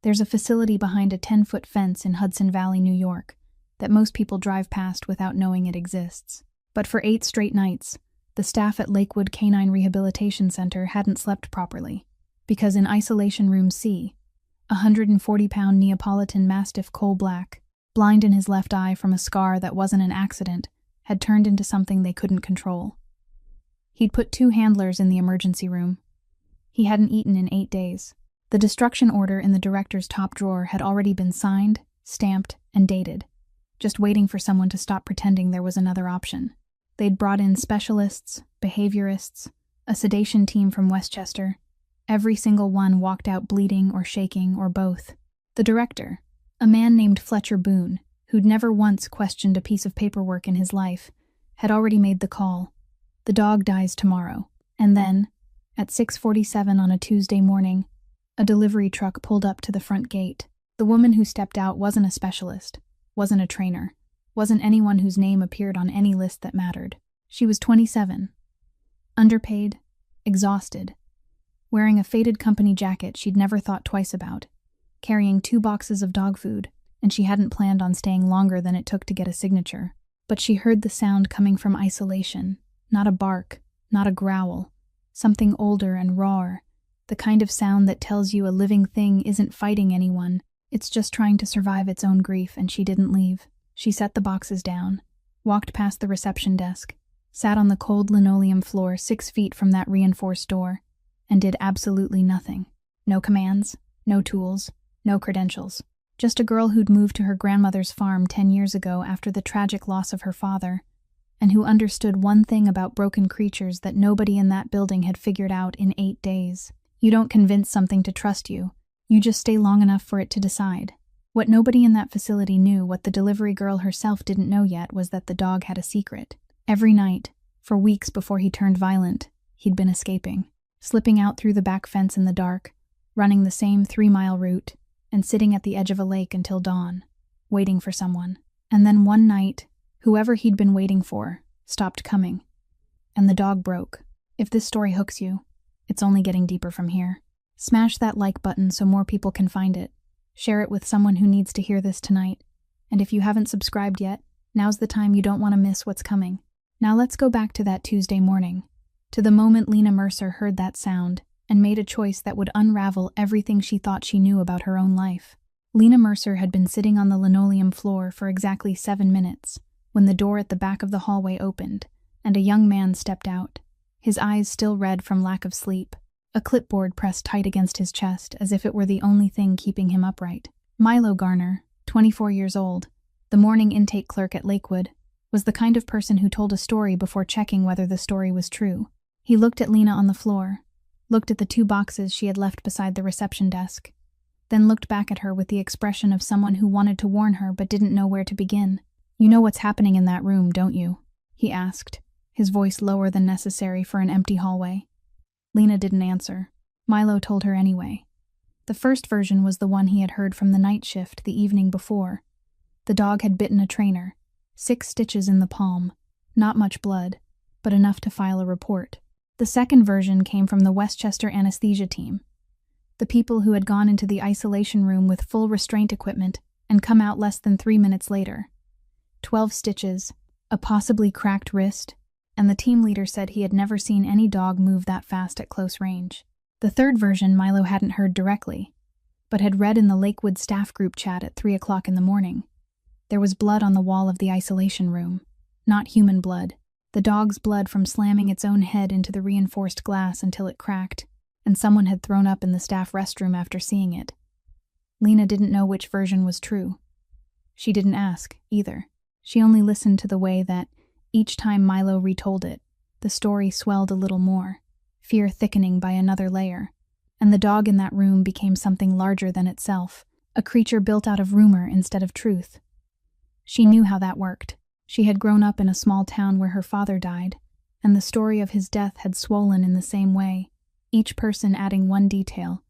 There's a facility behind a 10-foot fence in Hudson Valley, New York, that most people drive past without knowing it exists. But for 8 straight nights, the staff at Lakewood Canine Rehabilitation Center hadn't slept properly, because in Isolation Room C, a 140-pound Neapolitan Mastiff coal black, blind in his left eye from a scar that wasn't an accident, had turned into something they couldn't control. He'd put 2 handlers in the emergency room. He hadn't eaten in 8 days. The destruction order in the director's top drawer had already been signed, stamped, and dated, just waiting for someone to stop pretending there was another option. They'd brought in specialists, behaviorists, a sedation team from Westchester. Every single one walked out bleeding or shaking or both. The director, a man named Fletcher Boone, who'd never once questioned a piece of paperwork in his life, had already made the call. The dog dies tomorrow. And then, at 6:47 on a Tuesday morning, a delivery truck pulled up to the front gate. The woman who stepped out wasn't a specialist, wasn't a trainer, wasn't anyone whose name appeared on any list that mattered. She was 27, underpaid, exhausted, wearing a faded company jacket she'd never thought twice about, carrying 2 boxes of dog food, and she hadn't planned on staying longer than it took to get a signature. But she heard the sound coming from Isolation, not a bark, not a growl, something older and rawer, the kind of sound that tells you a living thing isn't fighting anyone, it's just trying to survive its own grief, and she didn't leave. She set the boxes down, walked past the reception desk, sat on the cold linoleum floor 6 feet from that reinforced door, and did absolutely nothing. No commands, no tools, no credentials. Just a girl who'd moved to her grandmother's farm 10 years ago after the tragic loss of her father, and who understood one thing about broken creatures that nobody in that building had figured out in 8 days. You don't convince something to trust you. You just stay long enough for it to decide. What nobody in that facility knew, what the delivery girl herself didn't know yet, was that the dog had a secret. Every night, for weeks before he turned violent, he'd been escaping, slipping out through the back fence in the dark, running the same 3-mile route, and sitting at the edge of a lake until dawn, waiting for someone. And then one night, whoever he'd been waiting for stopped coming, and the dog broke. If this story hooks you, it's only getting deeper from here. Smash that like button so more people can find it. Share it with someone who needs to hear this tonight. And if you haven't subscribed yet, now's the time. You don't want to miss what's coming. Now let's go back to that Tuesday morning, to the moment Lena Mercer heard that sound and made a choice that would unravel everything she thought she knew about her own life. Lena Mercer had been sitting on the linoleum floor for exactly 7 minutes when the door at the back of the hallway opened and a young man stepped out, his eyes still red from lack of sleep, a clipboard pressed tight against his chest as if it were the only thing keeping him upright. Milo Garner, 24 years old, the morning intake clerk at Lakewood, was the kind of person who told a story before checking whether the story was true. He looked at Lena on the floor, looked at the 2 boxes she had left beside the reception desk, then looked back at her with the expression of someone who wanted to warn her but didn't know where to begin. "You know what's happening in that room, don't you?" he asked, his voice lower than necessary for an empty hallway. Lena didn't answer. Milo told her anyway. The first version was the one he had heard from the night shift the evening before. The dog had bitten a trainer, 6 stitches in the palm, not much blood, but enough to file a report. The second version came from the Westchester anesthesia team, the people who had gone into the isolation room with full restraint equipment and come out less than 3 minutes later. 12 stitches, a possibly cracked wrist, and the team leader said he had never seen any dog move that fast at close range. The third version Milo hadn't heard directly, but had read in the Lakewood staff group chat at 3 o'clock in the morning. There was blood on the wall of the isolation room. Not human blood. The dog's blood from slamming its own head into the reinforced glass until it cracked, and someone had thrown up in the staff restroom after seeing it. Lena didn't know which version was true. She didn't ask, either. She only listened to the way that, each time Milo retold it, the story swelled a little more, fear thickening by another layer, and the dog in that room became something larger than itself, a creature built out of rumor instead of truth. She knew how that worked. She had grown up in a small town where her father died, and the story of his death had swollen in the same way, each person adding one detail,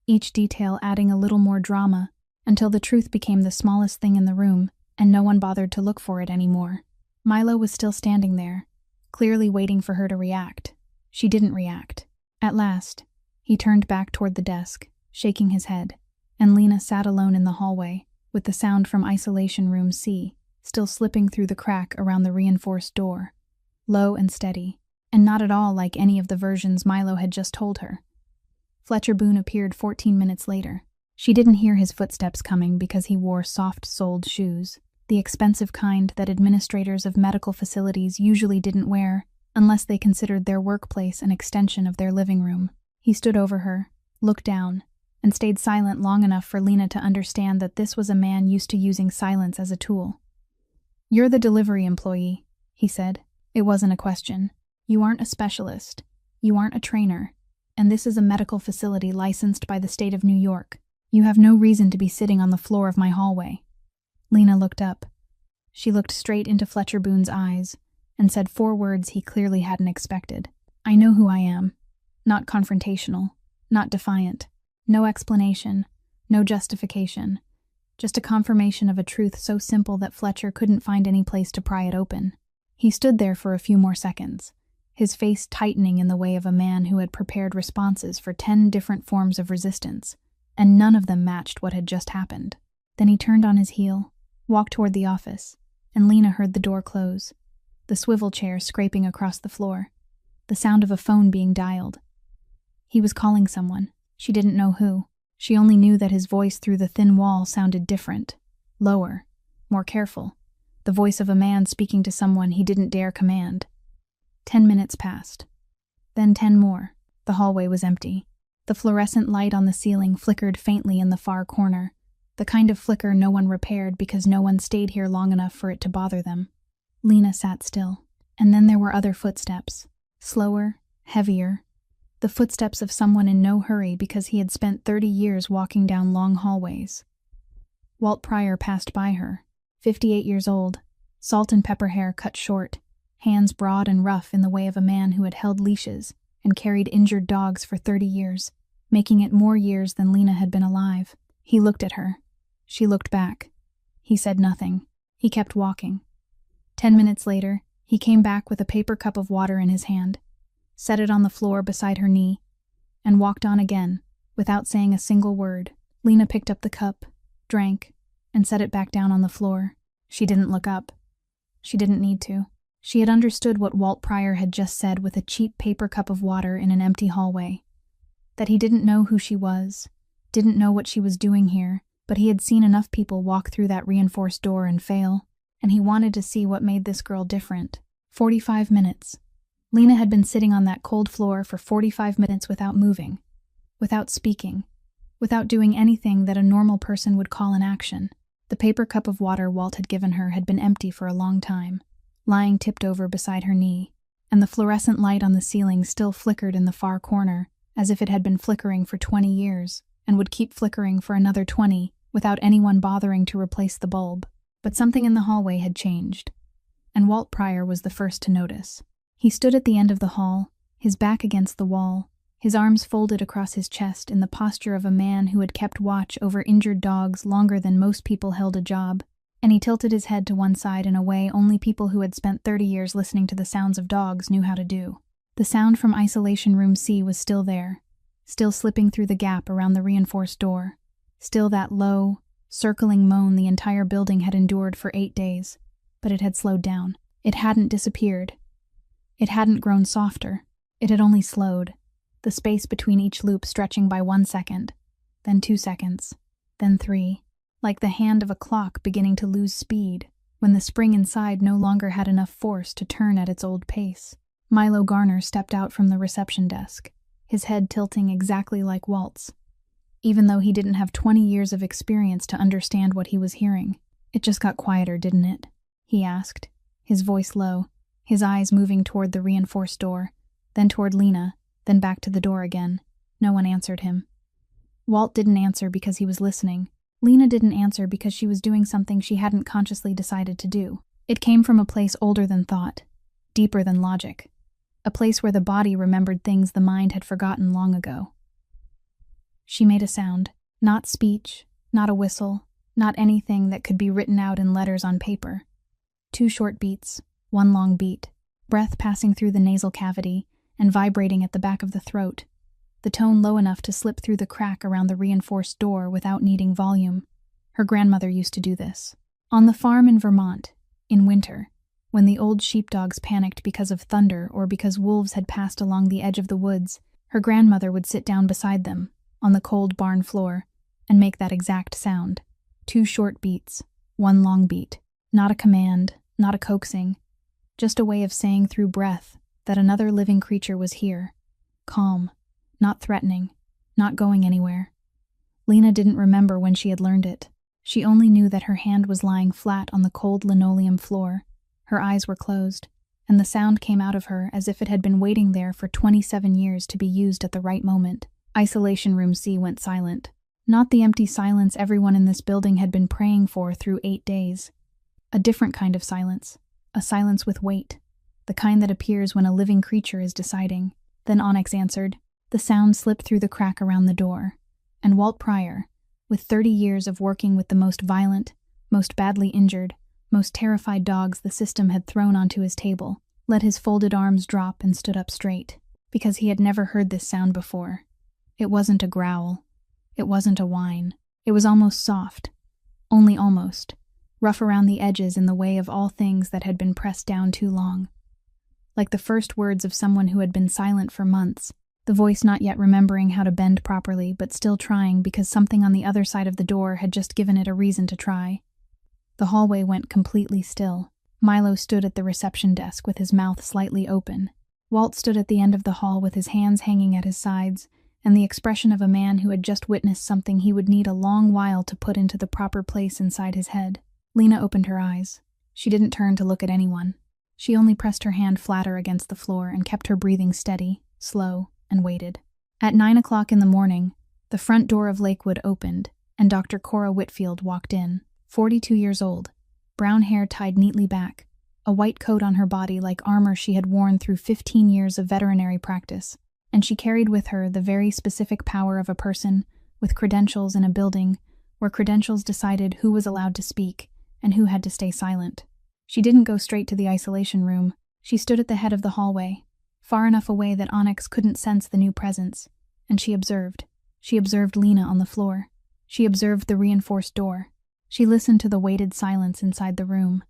each detail adding a little more drama, until the truth became the smallest thing in the room, and no one bothered to look for it anymore. Milo was still standing there, clearly waiting for her to react. She didn't react. At last, he turned back toward the desk, shaking his head. and Lena sat alone in the hallway, with the sound from isolation room C still slipping through the crack around the reinforced door, low and steady, and not at all like any of the versions Milo had just told her. Fletcher Boone appeared 14 minutes later. She didn't hear his footsteps coming because he wore soft-soled shoes, the expensive kind that administrators of medical facilities usually didn't wear unless they considered their workplace an extension of their living room. He stood over her, looked down, and stayed silent long enough for Lena to understand that this was a man used to using silence as a tool. "You're the delivery employee," he said. It wasn't a question. "You aren't a specialist. You aren't a trainer. And this is a medical facility licensed by the state of New York. You have no reason to be sitting on the floor of my hallway." Lena looked up. She looked straight into Fletcher Boone's eyes and said 4 words he clearly hadn't expected. "I know who I am. Not confrontational, not defiant. No explanation, no justification. Just a confirmation of a truth so simple that Fletcher couldn't find any place to pry it open." He stood there for a few more seconds, his face tightening in the way of a man who had prepared responses for 10 different forms of resistance, and none of them matched what had just happened. Then he turned on his heel, walked toward the office, and Lena heard the door close, the swivel chair scraping across the floor, the sound of a phone being dialed. He was calling someone. She didn't know who. She only knew that his voice through the thin wall sounded different, lower, more careful, the voice of a man speaking to someone he didn't dare command. 10 minutes passed. Then 10 more. The hallway was empty. The fluorescent light on the ceiling flickered faintly in the far corner, the kind of flicker no one repaired because no one stayed here long enough for it to bother them. Lena sat still, and then there were other footsteps, slower, heavier, the footsteps of someone in no hurry because he had spent 30 years walking down long hallways. Walt Pryor passed by her, 58 years old, salt and pepper hair cut short, hands broad and rough in the way of a man who had held leashes and carried injured dogs for 30 years, making it more years than Lena had been alive. He looked at her. She looked back. He said nothing. He kept walking. 10 minutes later, he came back with a paper cup of water in his hand, set it on the floor beside her knee, and walked on again, without saying a single word. Lena picked up the cup, drank, and set it back down on the floor. She didn't look up. She didn't need to. She had understood what Walt Pryor had just said with a cheap paper cup of water in an empty hallway. That he didn't know who she was, didn't know what she was doing here, but he had seen enough people walk through that reinforced door and fail, and he wanted to see what made this girl different. 45 minutes. Lena had been sitting on that cold floor for 45 minutes without moving, without speaking, without doing anything that a normal person would call an action. The paper cup of water Walt had given her had been empty for a long time, lying tipped over beside her knee, and the fluorescent light on the ceiling still flickered in the far corner, as if it had been flickering for 20 years, and would keep flickering for another 20 without anyone bothering to replace the bulb. But something in the hallway had changed, and Walt Pryor was the first to notice. He stood at the end of the hall, his back against the wall, his arms folded across his chest in the posture of a man who had kept watch over injured dogs longer than most people held a job, and he tilted his head to one side in a way only people who had spent 30 years listening to the sounds of dogs knew how to do. The sound from isolation room C was still there, still slipping through the gap around the reinforced door, still that low, circling moan the entire building had endured for 8 days, but it had slowed down. It hadn't disappeared. It hadn't grown softer. It had only slowed, the space between each loop stretching by 1 second, then 2 seconds, then 3, like the hand of a clock beginning to lose speed when the spring inside no longer had enough force to turn at its old pace. Milo Garner stepped out from the reception desk, his head tilting exactly like Walt's, even though he didn't have 20 years of experience to understand what he was hearing. "It just got quieter, didn't it?" he asked, his voice low, his eyes moving toward the reinforced door, then toward Lena, then back to the door again. No one answered him. Walt didn't answer because he was listening. Lena didn't answer because she was doing something she hadn't consciously decided to do. It came from a place older than thought, deeper than logic, a place where the body remembered things the mind had forgotten long ago. She made a sound, not speech, not a whistle, not anything that could be written out in letters on paper. 2 short beats, 1 long beat, breath passing through the nasal cavity and vibrating at the back of the throat. the tone low enough to slip through the crack around the reinforced door without needing volume. Her grandmother used to do this. On the farm in Vermont, in winter, when the old sheepdogs panicked because of thunder or because wolves had passed along the edge of the woods, her grandmother would sit down beside them, on the cold barn floor, and make that exact sound. 2 short beats, 1 long beat. Not a command, not a coaxing, just a way of saying through breath that another living creature was here. Calm, not threatening, not going anywhere. Lena didn't remember when she had learned it. She only knew that her hand was lying flat on the cold linoleum floor. Her eyes were closed, and the sound came out of her as if it had been waiting there for 27 years to be used at the right moment. Isolation Room C went silent. Not the empty silence everyone in this building had been praying for through 8 days. A different kind of silence. A silence with weight. The kind that appears when a living creature is deciding. Then Onyx answered. The sound slipped through the crack around the door. And Walt Pryor, with 30 years of working with the most violent, most badly injured, most terrified dogs the system had thrown onto his table, let his folded arms drop and stood up straight, because he had never heard this sound before. It wasn't a growl. It wasn't a whine. It was almost soft. Only almost. Rough around the edges in the way of all things that had been pressed down too long. Like the first words of someone who had been silent for months, the voice not yet remembering how to bend properly but still trying because something on the other side of the door had just given it a reason to try. The hallway went completely still. Milo stood at the reception desk with his mouth slightly open. Walt stood at the end of the hall with his hands hanging at his sides, and the expression of a man who had just witnessed something he would need a long while to put into the proper place inside his head. Lena opened her eyes. She didn't turn to look at anyone. She only pressed her hand flatter against the floor and kept her breathing steady, slow, and waited. At 9 o'clock in the morning, the front door of Lakewood opened, and Dr. Cora Whitfield walked in, 42 years old, brown hair tied neatly back, a white coat on her body like armor she had worn through 15 years of veterinary practice, and she carried with her the very specific power of a person with credentials in a building where credentials decided who was allowed to speak and who had to stay silent. She didn't go straight to the isolation room. She stood at the head of the hallway, far enough away that Onyx couldn't sense the new presence, and she observed. She observed Lena on the floor. She observed the reinforced door. She listened to the weighted silence inside the room,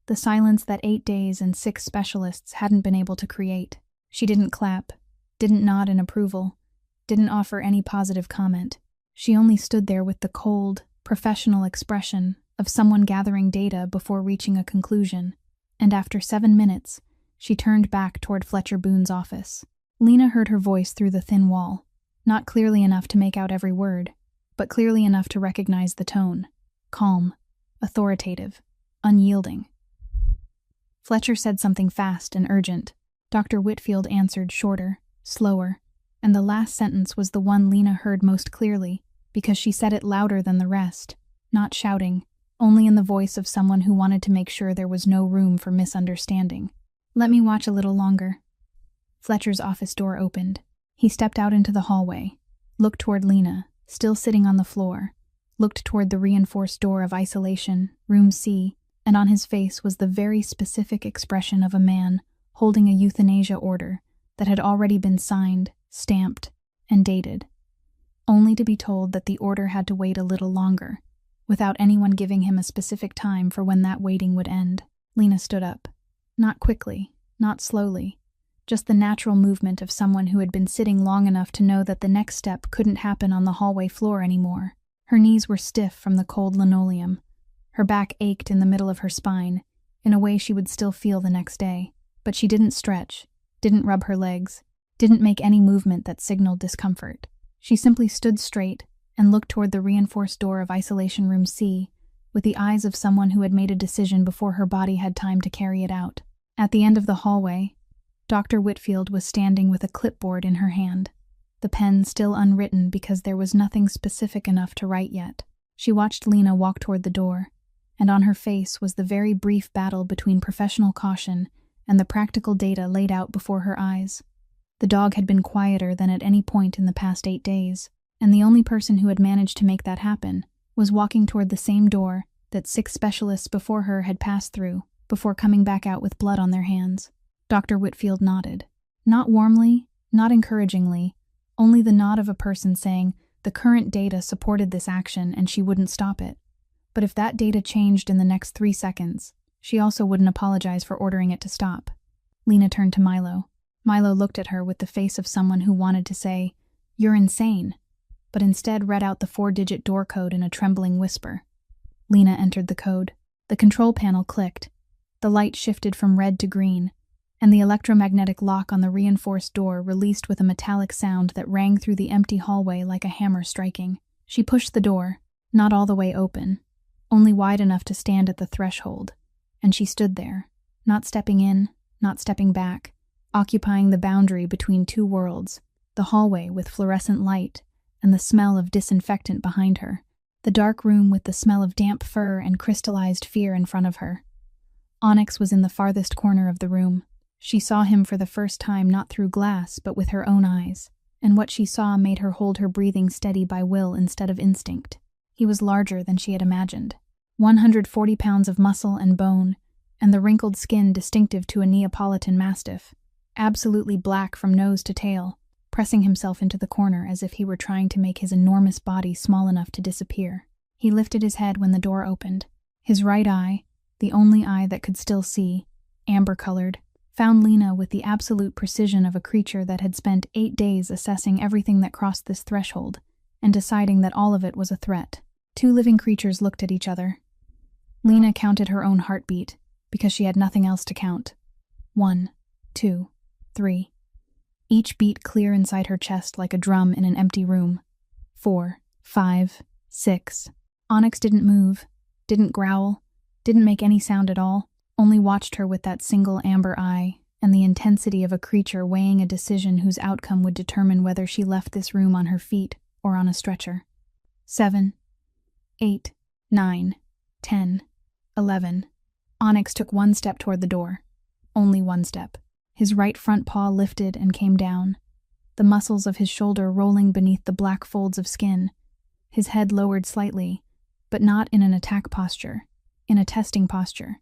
the silence that 8 days and 6 specialists hadn't been able to create. She didn't clap, didn't nod in approval, didn't offer any positive comment. She only stood there with the cold, professional expression of someone gathering data before reaching a conclusion, and after 7 minutes, she turned back toward Fletcher Boone's office. Lena heard her voice through the thin wall, not clearly enough to make out every word, but clearly enough to recognize the tone. Calm, authoritative, unyielding. Fletcher said something fast and urgent. Dr. Whitfield answered shorter, slower, and the last sentence was the one Lena heard most clearly, because she said it louder than the rest, not shouting, only in the voice of someone who wanted to make sure there was no room for misunderstanding. Let me watch a little longer. Fletcher's office door opened. He stepped out into the hallway, looked toward Lena, still sitting on the floor, looked toward the reinforced door of isolation, room C, and on his face was the very specific expression of a man holding a euthanasia order that had already been signed, stamped, and dated, only to be told that the order had to wait a little longer, without anyone giving him a specific time for when that waiting would end. Lena stood up. Not quickly, not slowly, just the natural movement of someone who had been sitting long enough to know that the next step couldn't happen on the hallway floor anymore. Her knees were stiff from the cold linoleum. Her back ached in the middle of her spine, in a way she would still feel the next day. But she didn't stretch, didn't rub her legs, didn't make any movement that signaled discomfort. She simply stood straight and looked toward the reinforced door of isolation room C, with the eyes of someone who had made a decision before her body had time to carry it out. At the end of the hallway, Dr. Whitfield was standing with a clipboard in her hand, the pen still unwritten because there was nothing specific enough to write yet. She watched Lena walk toward the door, and on her face was the very brief battle between professional caution and the practical data laid out before her eyes. The dog had been quieter than at any point in the past 8 days, and the only person who had managed to make that happen was walking toward the same door that 6 specialists before her had passed through before coming back out with blood on their hands. Dr. Whitfield nodded. Not warmly, not encouragingly, only the nod of a person saying the current data supported this action and she wouldn't stop it. But if that data changed in the next 3 seconds, she also wouldn't apologize for ordering it to stop. Lena turned to Milo. Milo looked at her with the face of someone who wanted to say, "You're insane," but instead read out the 4-digit door code in a trembling whisper. Lena entered the code. The control panel clicked. The light shifted from red to green, and the electromagnetic lock on the reinforced door released with a metallic sound that rang through the empty hallway like a hammer striking. She pushed the door, not all the way open, only wide enough to stand at the threshold, and she stood there, not stepping in, not stepping back, occupying the boundary between two worlds, the hallway with fluorescent light and the smell of disinfectant behind her, the dark room with the smell of damp fur and crystallized fear in front of her. Onyx was in the farthest corner of the room. She saw him for the first time not through glass but with her own eyes, and what she saw made her hold her breathing steady by will instead of instinct. He was larger than she had imagined. 140 pounds of muscle and bone, and the wrinkled skin distinctive to a Neapolitan mastiff, absolutely black from nose to tail, pressing himself into the corner as if he were trying to make his enormous body small enough to disappear. He lifted his head when the door opened. His right eye, the only eye that could still see, amber-colored, found Lena with the absolute precision of a creature that had spent 8 days assessing everything that crossed this threshold and deciding that all of it was a threat. 2 living creatures looked at each other. Lena counted her own heartbeat because she had nothing else to count. 1, 2, 3. Each beat clear inside her chest like a drum in an empty room. 4, 5, 6. Onyx didn't move, didn't growl, didn't make any sound at all, only watched her with that single amber eye and the intensity of a creature weighing a decision whose outcome would determine whether she left this room on her feet or on a stretcher. 7, 8, 9, 10, 11. Onyx took 1 step toward the door. Only 1 step. His right front paw lifted and came down, the muscles of his shoulder rolling beneath the black folds of skin. His head lowered slightly, but not in an attack posture, in a testing posture.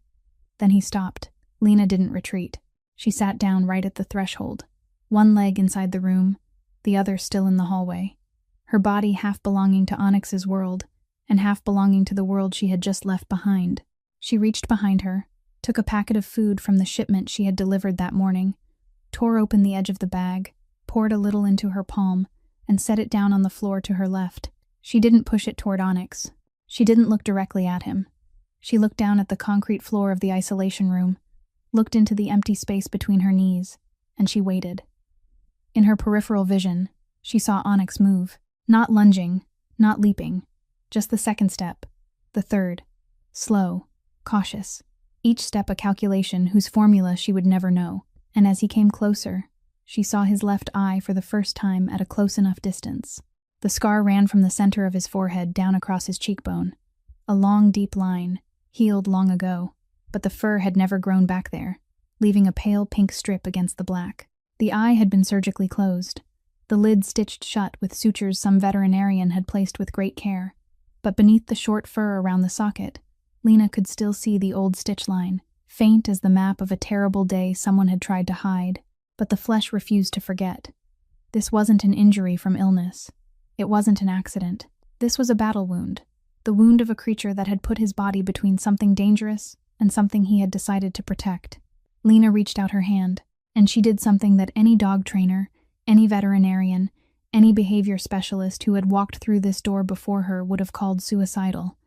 Then he stopped. Lena didn't retreat. She sat down right at the threshold, 1 leg inside the room, the other still in the hallway, her body half belonging to Onyx's world and half belonging to the world she had just left behind. She reached behind her, took a packet of food from the shipment she had delivered that morning, tore open the edge of the bag, poured a little into her palm, and set it down on the floor to her left. She didn't push it toward Onyx. She didn't look directly at him. She looked down at the concrete floor of the isolation room, looked into the empty space between her knees, and she waited. In her peripheral vision, she saw Onyx move, not lunging, not leaping, just the second step, the third, slow, cautious, each step a calculation whose formula she would never know, and as he came closer, she saw his left eye for the first time at a close enough distance. The scar ran from the center of his forehead down across his cheekbone, a long, deep line, healed long ago, but the fur had never grown back there, leaving a pale pink strip against the black. The eye had been surgically closed, the lid stitched shut with sutures some veterinarian had placed with great care, but beneath the short fur around the socket, Lena could still see the old stitch line, faint as the map of a terrible day someone had tried to hide, but the flesh refused to forget. This wasn't an injury from illness. It wasn't an accident. This was a battle wound, the wound of a creature that had put his body between something dangerous and something he had decided to protect. Lena reached out her hand, and she did something that any dog trainer, any veterinarian, any behavior specialist who had walked through this door before her would have called suicidal.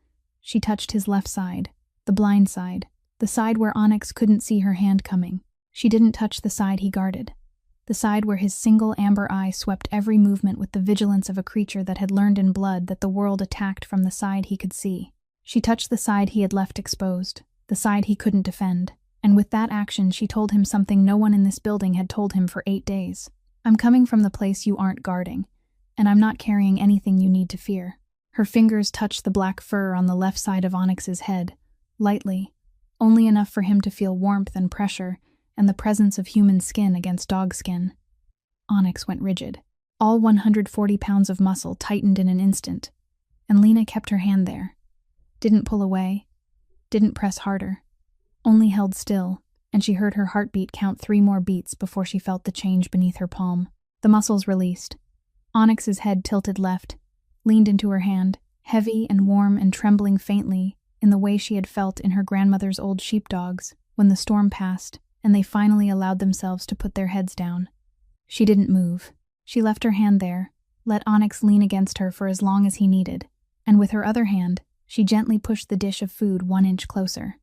She touched his left side, the blind side, the side where Onyx couldn't see her hand coming. She didn't touch the side he guarded, the side where his single amber eye swept every movement with the vigilance of a creature that had learned in blood that the world attacked from the side he could see. She touched the side he had left exposed, the side he couldn't defend, and with that action she told him something no one in this building had told him for 8 days. I'm coming from the place you aren't guarding, and I'm not carrying anything you need to fear. Her fingers touched the black fur on the left side of Onyx's head, lightly, only enough for him to feel warmth and pressure and the presence of human skin against dog skin. Onyx went rigid. All 140 pounds of muscle tightened in an instant, and Lena kept her hand there. Didn't pull away, didn't press harder, only held still, and she heard her heartbeat count 3 more beats before she felt the change beneath her palm. The muscles released. Onyx's head tilted left, leaned into her hand, heavy and warm and trembling faintly in the way she had felt in her grandmother's old sheepdogs when the storm passed and they finally allowed themselves to put their heads down. She didn't move. She left her hand there, let Onyx lean against her for as long as he needed, and with her other hand, she gently pushed the dish of food 1 inch closer.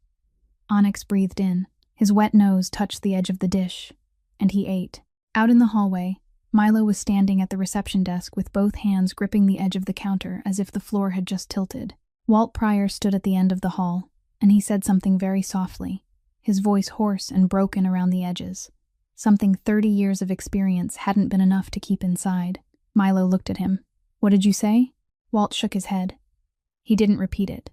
Onyx breathed in. His wet nose touched the edge of the dish, and he ate. Out in the hallway, Milo was standing at the reception desk with both hands gripping the edge of the counter as if the floor had just tilted. Walt Pryor stood at the end of the hall, and he said something very softly, his voice hoarse and broken around the edges. Something 30 years of experience hadn't been enough to keep inside. Milo looked at him. "What did you say?" Walt shook his head. He didn't repeat it.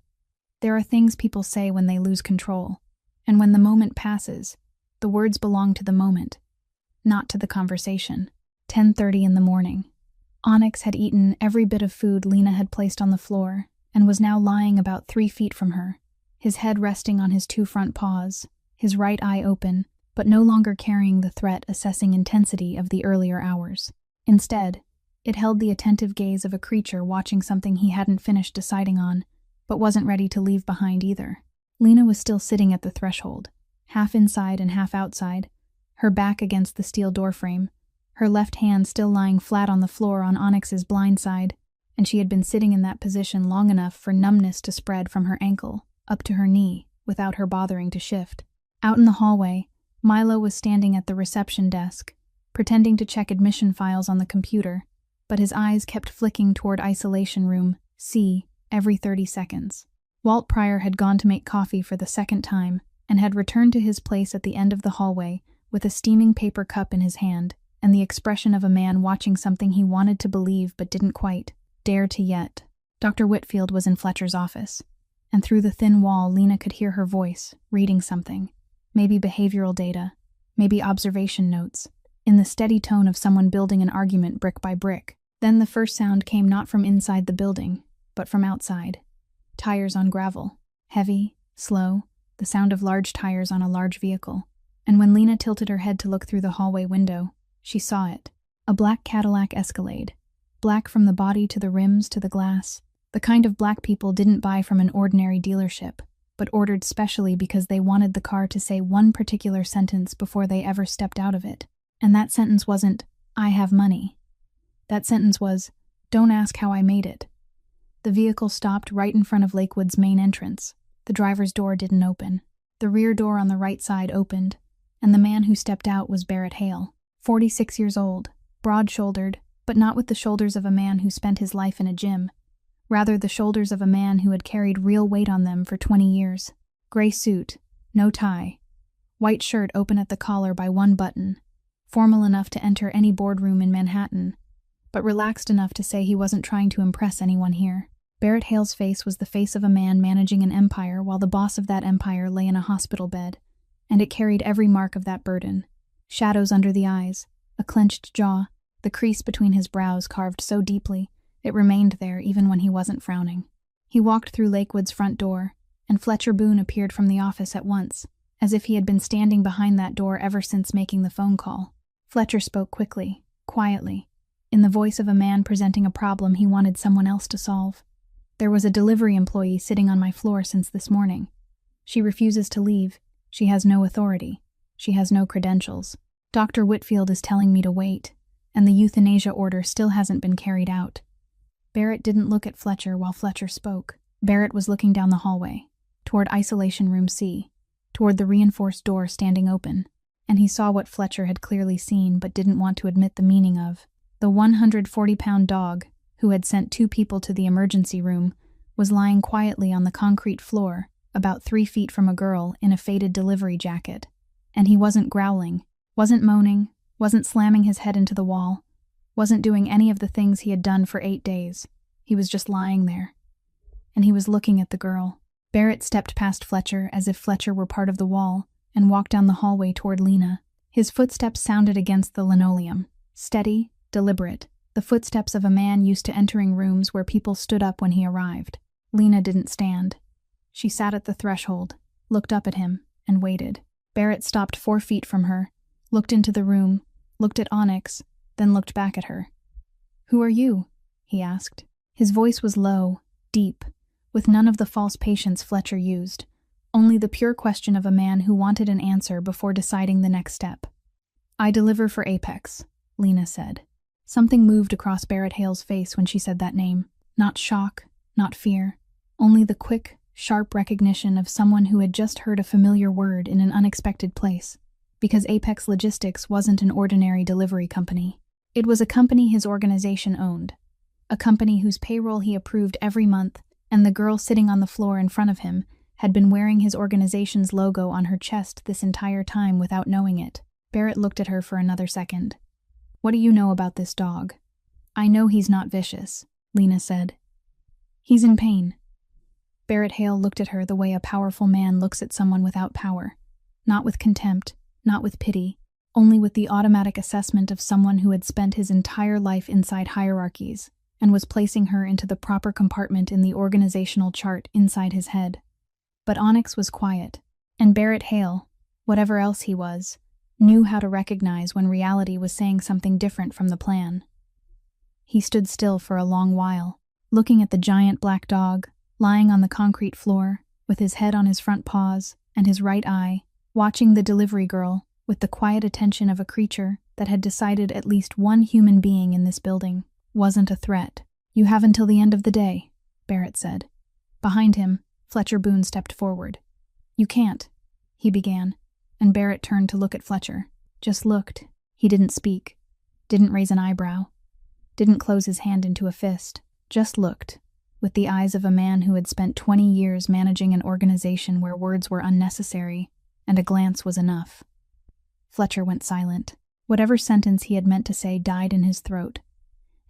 There are things people say when they lose control, and when the moment passes, the words belong to the moment, not to the conversation. 10:30 in the morning. Onyx had eaten every bit of food Lena had placed on the floor and was now lying about 3 feet from her, his head resting on his 2 front paws, his right eye open, but no longer carrying the threat-assessing intensity of the earlier hours. Instead, it held the attentive gaze of a creature watching something he hadn't finished deciding on, but wasn't ready to leave behind either. Lena was still sitting at the threshold, half inside and half outside, her back against the steel doorframe, her left hand still lying flat on the floor on Onyx's blind side, and she had been sitting in that position long enough for numbness to spread from her ankle up to her knee without her bothering to shift. Out in the hallway, Milo was standing at the reception desk, pretending to check admission files on the computer, but his eyes kept flicking toward isolation room C every 30 seconds. Walt Pryor had gone to make coffee for the second time and had returned to his place at the end of the hallway with a steaming paper cup in his hand and the expression of a man watching something he wanted to believe but didn't quite dare to yet. Dr. Whitfield was in Fletcher's office, and through the thin wall Lena could hear her voice, reading something. Maybe behavioral data, maybe observation notes, in the steady tone of someone building an argument brick by brick. Then the first sound came not from inside the building, but from outside. Tires on gravel. Heavy, slow, the sound of large tires on a large vehicle. And when Lena tilted her head to look through the hallway window, she saw it. A black Cadillac Escalade. Black from the body to the rims to the glass. The kind of black people didn't buy from an ordinary dealership, but ordered specially because they wanted the car to say one particular sentence before they ever stepped out of it. And that sentence wasn't, "I have money." That sentence was, "Don't ask how I made it." The vehicle stopped right in front of Lakewood's main entrance. The driver's door didn't open. The rear door on the right side opened, and the man who stepped out was Barrett Hale, 46 years old, broad-shouldered, but not with the shoulders of a man who spent his life in a gym. Rather the shoulders of a man who had carried real weight on them for 20 years. Gray suit, no tie, white shirt open at the collar by one button, formal enough to enter any boardroom in Manhattan, but relaxed enough to say he wasn't trying to impress anyone here. Barrett Hale's face was the face of a man managing an empire while the boss of that empire lay in a hospital bed, and it carried every mark of that burden. Shadows under the eyes, a clenched jaw, the crease between his brows carved so deeply it remained there even when he wasn't frowning. He walked through Lakewood's front door, and Fletcher Boone appeared from the office at once, as if he had been standing behind that door ever since making the phone call. Fletcher spoke quickly, quietly, in the voice of a man presenting a problem he wanted someone else to solve. "There was a delivery employee sitting on my floor since this morning. She refuses to leave. She has no authority. She has no credentials. Dr. Whitfield is telling me to wait, and the euthanasia order still hasn't been carried out." Barrett didn't look at Fletcher while Fletcher spoke. Barrett was looking down the hallway, toward isolation room C, toward the reinforced door standing open, and he saw what Fletcher had clearly seen but didn't want to admit the meaning of. The 140-pound dog, who had sent 2 people to the emergency room, was lying quietly on the concrete floor, about 3 feet from a girl in a faded delivery jacket. And he wasn't growling, wasn't moaning, wasn't slamming his head into the wall, wasn't doing any of the things he had done for 8 days. He was just lying there. And he was looking at the girl. Barrett stepped past Fletcher as if Fletcher were part of the wall and walked down the hallway toward Lena. His footsteps sounded against the linoleum, steady, deliberate, the footsteps of a man used to entering rooms where people stood up when he arrived. Lena didn't stand. She sat at the threshold, looked up at him, and waited. Barrett stopped 4 feet from her, looked into the room, looked at Onyx, then looked back at her. "Who are you?" he asked. His voice was low, deep, with none of the false patience Fletcher used, only the pure question of a man who wanted an answer before deciding the next step. "I deliver for Apex," Lena said. Something moved across Barrett Hale's face when she said that name. Not shock, not fear, only the quick, sharp recognition of someone who had just heard a familiar word in an unexpected place. Because Apex Logistics wasn't an ordinary delivery company. It was a company his organization owned. A company whose payroll he approved every month, and the girl sitting on the floor in front of him had been wearing his organization's logo on her chest this entire time without knowing it. Barrett looked at her for another second. "What do you know about this dog?" "I know he's not vicious," Lena said. "He's in pain." Barrett Hale looked at her the way a powerful man looks at someone without power. Not with contempt, not with pity, only with the automatic assessment of someone who had spent his entire life inside hierarchies and was placing her into the proper compartment in the organizational chart inside his head. But Onyx was quiet, and Barrett Hale, whatever else he was, knew how to recognize when reality was saying something different from the plan. He stood still for a long while, looking at the giant black dog, lying on the concrete floor, with his head on his front paws and his right eye, watching the delivery girl with the quiet attention of a creature that had decided at least one human being in this building wasn't a threat. "You have until the end of the day," Barrett said. Behind him, Fletcher Boone stepped forward. "You can't," he began, and Barrett turned to look at Fletcher. Just looked. He didn't speak, didn't raise an eyebrow, didn't close his hand into a fist, just looked, with the eyes of a man who had spent 20 years managing an organization where words were unnecessary, and a glance was enough. Fletcher went silent. Whatever sentence he had meant to say died in his throat,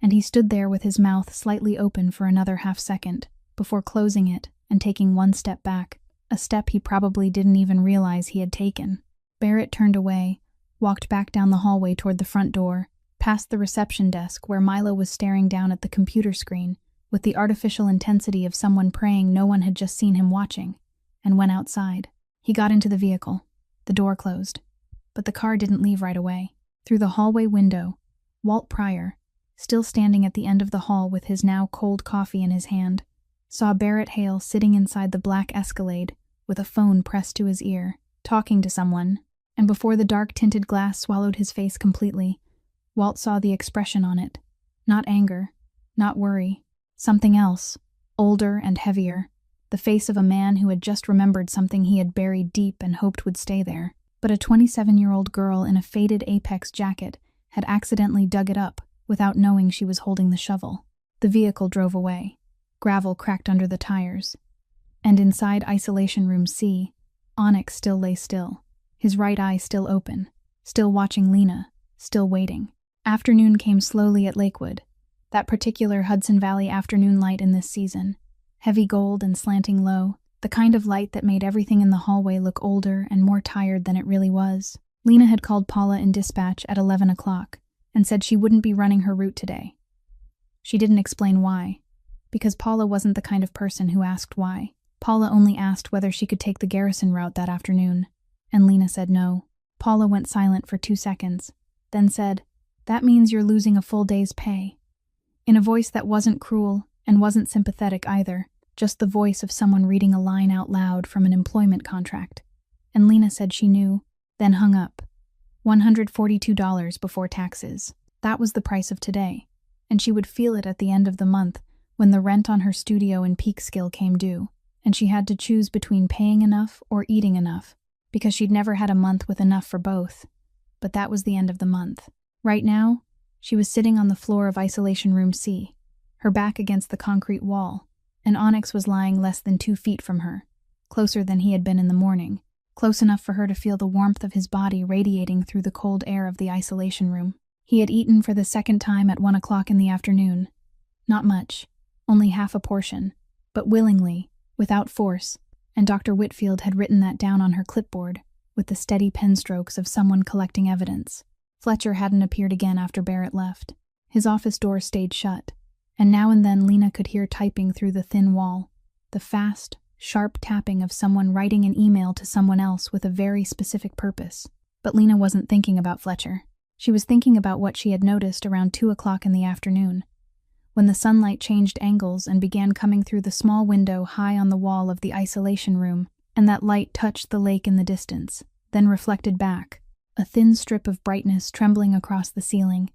and he stood there with his mouth slightly open for another half-second, before closing it and taking one step back, a step he probably didn't even realize he had taken. Barrett turned away, walked back down the hallway toward the front door, past the reception desk where Milo was staring down at the computer screen with the artificial intensity of someone praying no one had just seen him watching, and went outside. He got into the vehicle. The door closed. But the car didn't leave right away. Through the hallway window, Walt Pryor, still standing at the end of the hall with his now cold coffee in his hand, saw Barrett Hale sitting inside the black Escalade with a phone pressed to his ear, talking to someone, and before the dark-tinted glass swallowed his face completely, Walt saw the expression on it. Not anger, not worry, something else, older and heavier, the face of a man who had just remembered something he had buried deep and hoped would stay there. But a 27-year-old girl in a faded Apex jacket had accidentally dug it up without knowing she was holding the shovel. The vehicle drove away. Gravel cracked under the tires. And inside Isolation Room C, Onyx still lay still, his right eye still open, still watching Lena, still waiting. Afternoon came slowly at Lakewood, that particular Hudson Valley afternoon light in this season, heavy gold and slanting low, the kind of light that made everything in the hallway look older and more tired than it really was. Lena had called Paula in dispatch at 11 o'clock and said she wouldn't be running her route today. She didn't explain why, because Paula wasn't the kind of person who asked why. Paula only asked whether she could take the Garrison route that afternoon, and Lena said no. Paula went silent for 2 seconds, then said, "That means you're losing a full day's pay," in a voice that wasn't cruel and wasn't sympathetic either, just the voice of someone reading a line out loud from an employment contract. And Lena said she knew, then hung up. $142 before taxes. That was the price of today, and she would feel it at the end of the month when the rent on her studio in Peekskill came due, and she had to choose between paying enough or eating enough, because she'd never had a month with enough for both. But that was the end of the month. Right now, she was sitting on the floor of Isolation Room C, her back against the concrete wall, and Onyx was lying less than 2 feet from her, closer than he had been in the morning, close enough for her to feel the warmth of his body radiating through the cold air of the isolation room. He had eaten for the second time at 1 o'clock in the afternoon. Not much, only half a portion, but willingly, without force, and Dr. Whitfield had written that down on her clipboard, with the steady pen strokes of someone collecting evidence. Fletcher hadn't appeared again after Barrett left. His office door stayed shut, and now and then Lena could hear typing through the thin wall, the fast, sharp tapping of someone writing an email to someone else with a very specific purpose. But Lena wasn't thinking about Fletcher. She was thinking about what she had noticed around 2 o'clock in the afternoon, when the sunlight changed angles and began coming through the small window high on the wall of the isolation room, and that light touched the lake in the distance, then reflected back, a thin strip of brightness trembling across the ceiling,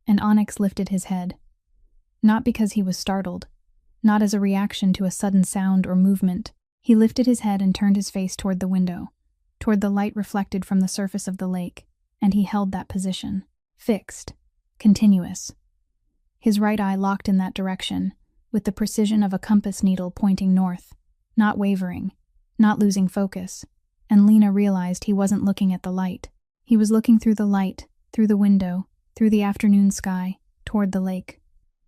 and Onyx lifted his head. Not because he was startled, not as a reaction to a sudden sound or movement. He lifted his head and turned his face toward the window, toward the light reflected from the surface of the lake, and he held that position, fixed, continuous. His right eye locked in that direction, with the precision of a compass needle pointing north, not wavering, not losing focus, and Lena realized he wasn't looking at the light. He was looking through the light, through the window, through the afternoon sky, toward the lake.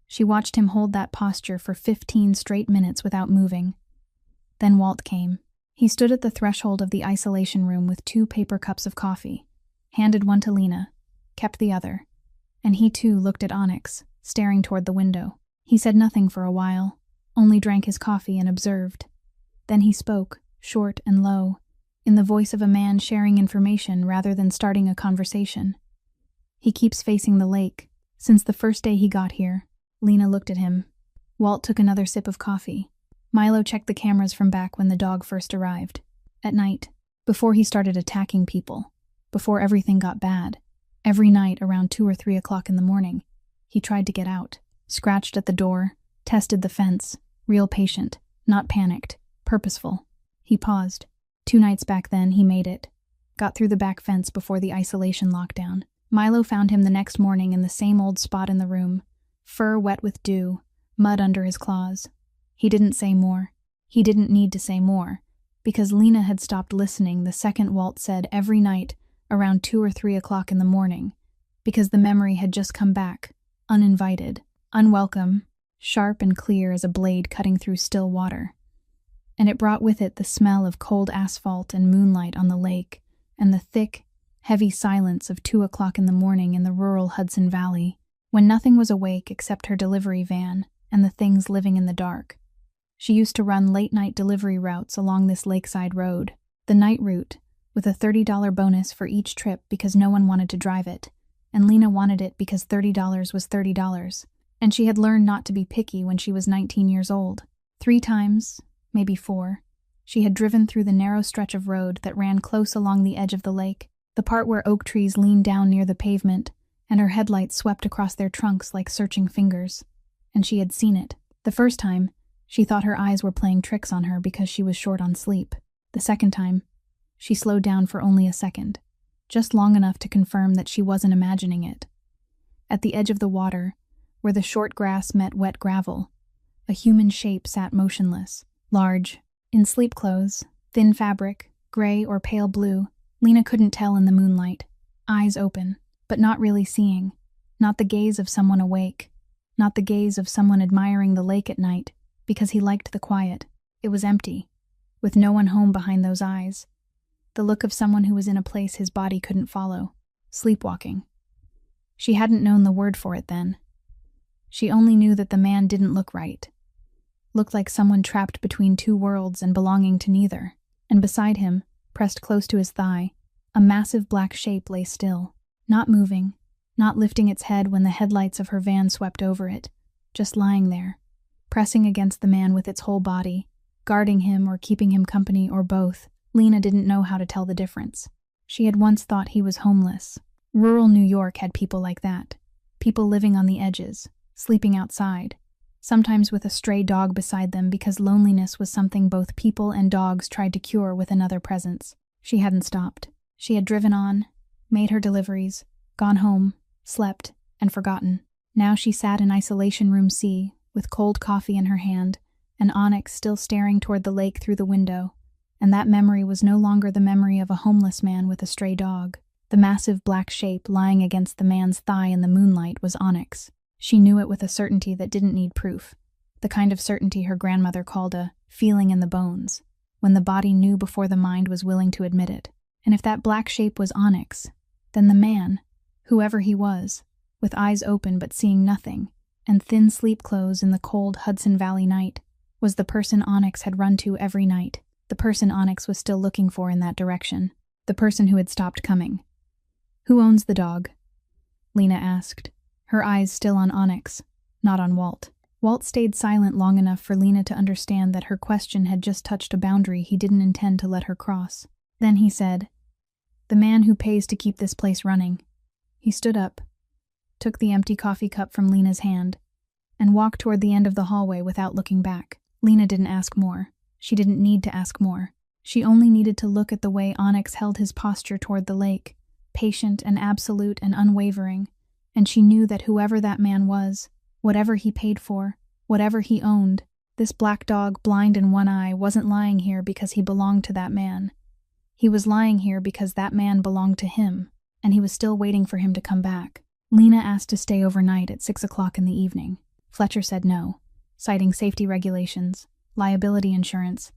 She watched him hold that posture for 15 straight minutes without moving. Then Walt came. He stood at the threshold of the isolation room with 2 paper cups of coffee, handed one to Lena, kept the other, and he too looked at Onyx, staring toward the window. He said nothing for a while, only drank his coffee and observed. Then he spoke, short and low, in the voice of a man sharing information rather than starting a conversation. He keeps facing the lake. Since the first day he got here. Lena looked at him. Walt took another sip of coffee. Milo checked the cameras from back when the dog first arrived. At night, before he started attacking people, before everything got bad, every night around 2 or 3 o'clock in the morning, he tried to get out, scratched at the door, tested the fence, real patient, not panicked, purposeful. He paused. 2 nights back then, he made it. Got through the back fence before the isolation lockdown. Milo found him the next morning in the same old spot in the room, fur wet with dew, mud under his claws. He didn't say more. He didn't need to say more, because Lena had stopped listening the second Walt said every night around 2 or 3 o'clock in the morning, because the memory had just come back, uninvited, unwelcome, sharp and clear as a blade cutting through still water. And it brought with it the smell of cold asphalt and moonlight on the lake, and the thick, heavy silence of 2 o'clock in the morning in the rural Hudson Valley, when nothing was awake except her delivery van and the things living in the dark. She used to run late-night delivery routes along this lakeside road, the night route, with a $30 bonus for each trip because no one wanted to drive it, and Lena wanted it because $30 was $30, and she had learned not to be picky when she was 19 years old. 3 times, maybe 4, she had driven through the narrow stretch of road that ran close along the edge of the lake, the part where oak trees leaned down near the pavement, and her headlights swept across their trunks like searching fingers. And she had seen it. The first time, she thought her eyes were playing tricks on her because she was short on sleep. The second time, she slowed down for only a second, just long enough to confirm that she wasn't imagining it. At the edge of the water, where the short grass met wet gravel, a human shape sat motionless, large, in sleep clothes, thin fabric, gray or pale blue. Lena couldn't tell in the moonlight, eyes open, but not really seeing, not the gaze of someone awake, not the gaze of someone admiring the lake at night because he liked the quiet. It was empty, with no one home behind those eyes, the look of someone who was in a place his body couldn't follow, sleepwalking. She hadn't known the word for it then. She only knew that the man didn't look right, looked like someone trapped between 2 worlds and belonging to neither, and beside him, pressed close to his thigh, a massive black shape lay still, not moving, not lifting its head when the headlights of her van swept over it, just lying there, pressing against the man with its whole body, guarding him or keeping him company or both. Lena didn't know how to tell the difference. She had once thought he was homeless. Rural New York had people like that, people living on the edges, sleeping outside, sometimes with a stray dog beside them because loneliness was something both people and dogs tried to cure with another presence. She hadn't stopped. She had driven on, made her deliveries, gone home, slept, and forgotten. Now she sat in Isolation Room C, with cold coffee in her hand, and Onyx still staring toward the lake through the window, and that memory was no longer the memory of a homeless man with a stray dog. The massive black shape lying against the man's thigh in the moonlight was Onyx. She knew it with a certainty that didn't need proof, the kind of certainty her grandmother called a feeling in the bones, when the body knew before the mind was willing to admit it. And if that black shape was Onyx, then the man, whoever he was, with eyes open but seeing nothing, and thin sleep clothes in the cold Hudson Valley night, was the person Onyx had run to every night, the person Onyx was still looking for in that direction, the person who had stopped coming. Who owns the dog? Lena asked, her eyes still on Onyx, not on Walt. Walt stayed silent long enough for Lena to understand that her question had just touched a boundary he didn't intend to let her cross. Then he said, "The man who pays to keep this place running." He stood up, took the empty coffee cup from Lena's hand, and walked toward the end of the hallway without looking back. Lena didn't ask more. She didn't need to ask more. She only needed to look at the way Onyx held his posture toward the lake, patient and absolute and unwavering, and she knew that whoever that man was, whatever he paid for, whatever he owned, this black dog blind in one eye wasn't lying here because he belonged to that man. He was lying here because that man belonged to him, and he was still waiting for him to come back. Lena asked to stay overnight at 6 o'clock in the evening. Fletcher said no, citing safety regulations, liability insurance,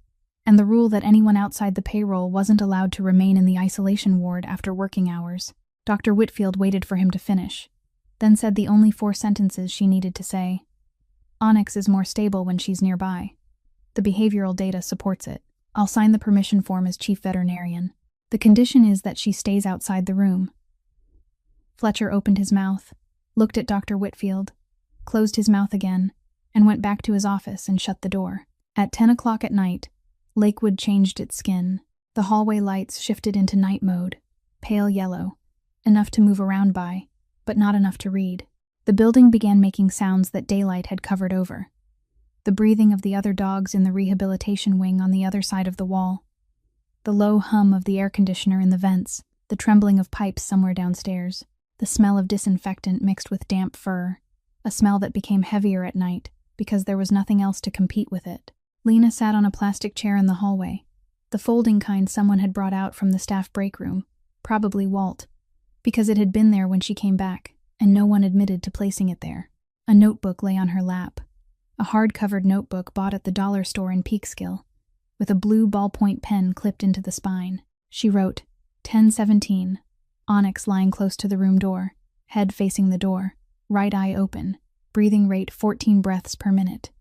and the rule that anyone outside the payroll wasn't allowed to remain in the isolation ward after working hours. Dr. Whitfield waited for him to finish, then said the only 4 sentences she needed to say. "Onyx is more stable when she's nearby. The behavioral data supports it. I'll sign the permission form as chief veterinarian. The condition is that she stays outside the room." Fletcher opened his mouth, looked at Dr. Whitfield, closed his mouth again, and went back to his office and shut the door. At 10 o'clock at night, Lakewood changed its skin. The hallway lights shifted into night mode, pale yellow, enough to move around by, but not enough to read. The building began making sounds that daylight had covered over. The breathing of the other dogs in the rehabilitation wing on the other side of the wall. The low hum of the air conditioner in the vents, the trembling of pipes somewhere downstairs, the smell of disinfectant mixed with damp fur, a smell that became heavier at night because there was nothing else to compete with it. Lena sat on a plastic chair in the hallway, the folding kind someone had brought out from the staff break room, probably Walt, because it had been there when she came back, and no one admitted to placing it there. A notebook lay on her lap, a hard-covered notebook bought at the dollar store in Peekskill, with a blue ballpoint pen clipped into the spine. She wrote, 10:17, Onyx lying close to the room door, head facing the door, right eye open, breathing rate 14 breaths per minute.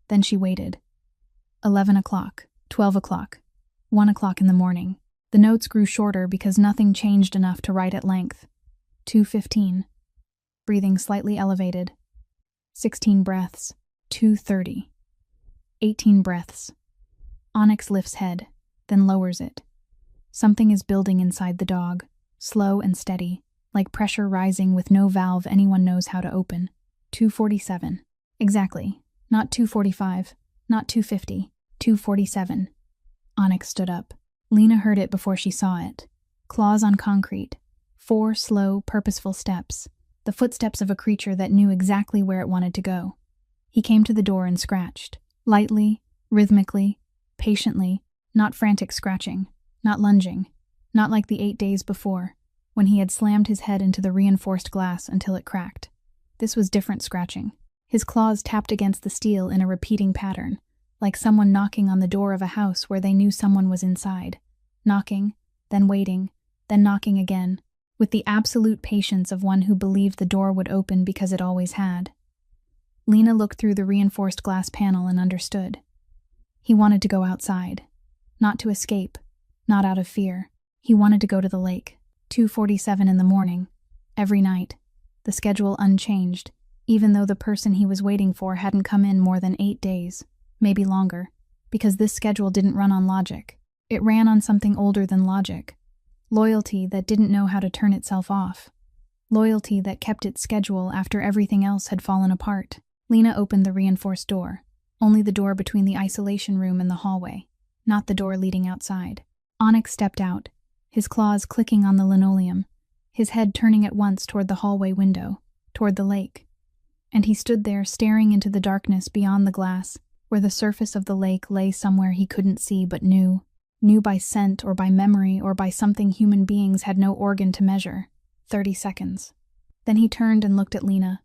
Then she waited. 11 o'clock, 12 o'clock, 1 o'clock in the morning. The notes grew shorter because nothing changed enough to write at length. 2:15, breathing slightly elevated. 16 breaths. 2:30. 18 breaths. Onyx lifts head, then lowers it. Something is building inside the dog, slow and steady, like pressure rising with no valve anyone knows how to open. 2:47. Exactly. Not 2:45, not 2:50, 2:47. Onyx stood up. Lena heard it before she saw it. Claws on concrete. 4 slow, purposeful steps. The footsteps of a creature that knew exactly where it wanted to go. He came to the door and scratched. Lightly, rhythmically, patiently, not frantic scratching, not lunging, not like the 8 days before, when he had slammed his head into the reinforced glass until it cracked. This was different scratching. His claws tapped against the steel in a repeating pattern, like someone knocking on the door of a house where they knew someone was inside. Knocking, then waiting, then knocking again, with the absolute patience of one who believed the door would open because it always had. Lena looked through the reinforced glass panel and understood. He wanted to go outside. Not to escape, not out of fear. He wanted to go to the lake. 2:47 in the morning, every night. The schedule unchanged, even though the person he was waiting for hadn't come in more than 8 days, maybe longer, because this schedule didn't run on logic. It ran on something older than logic. Loyalty that didn't know how to turn itself off. Loyalty that kept its schedule after everything else had fallen apart. Lena opened the reinforced door, only the door between the isolation room and the hallway, not the door leading outside. Onyx stepped out, his claws clicking on the linoleum, his head turning at once toward the hallway window, toward the lake. And he stood there staring into the darkness beyond the glass, where the surface of the lake lay somewhere he couldn't see but knew by scent or by memory or by something human beings had no organ to measure. 30 seconds. Then he turned and looked at Lena.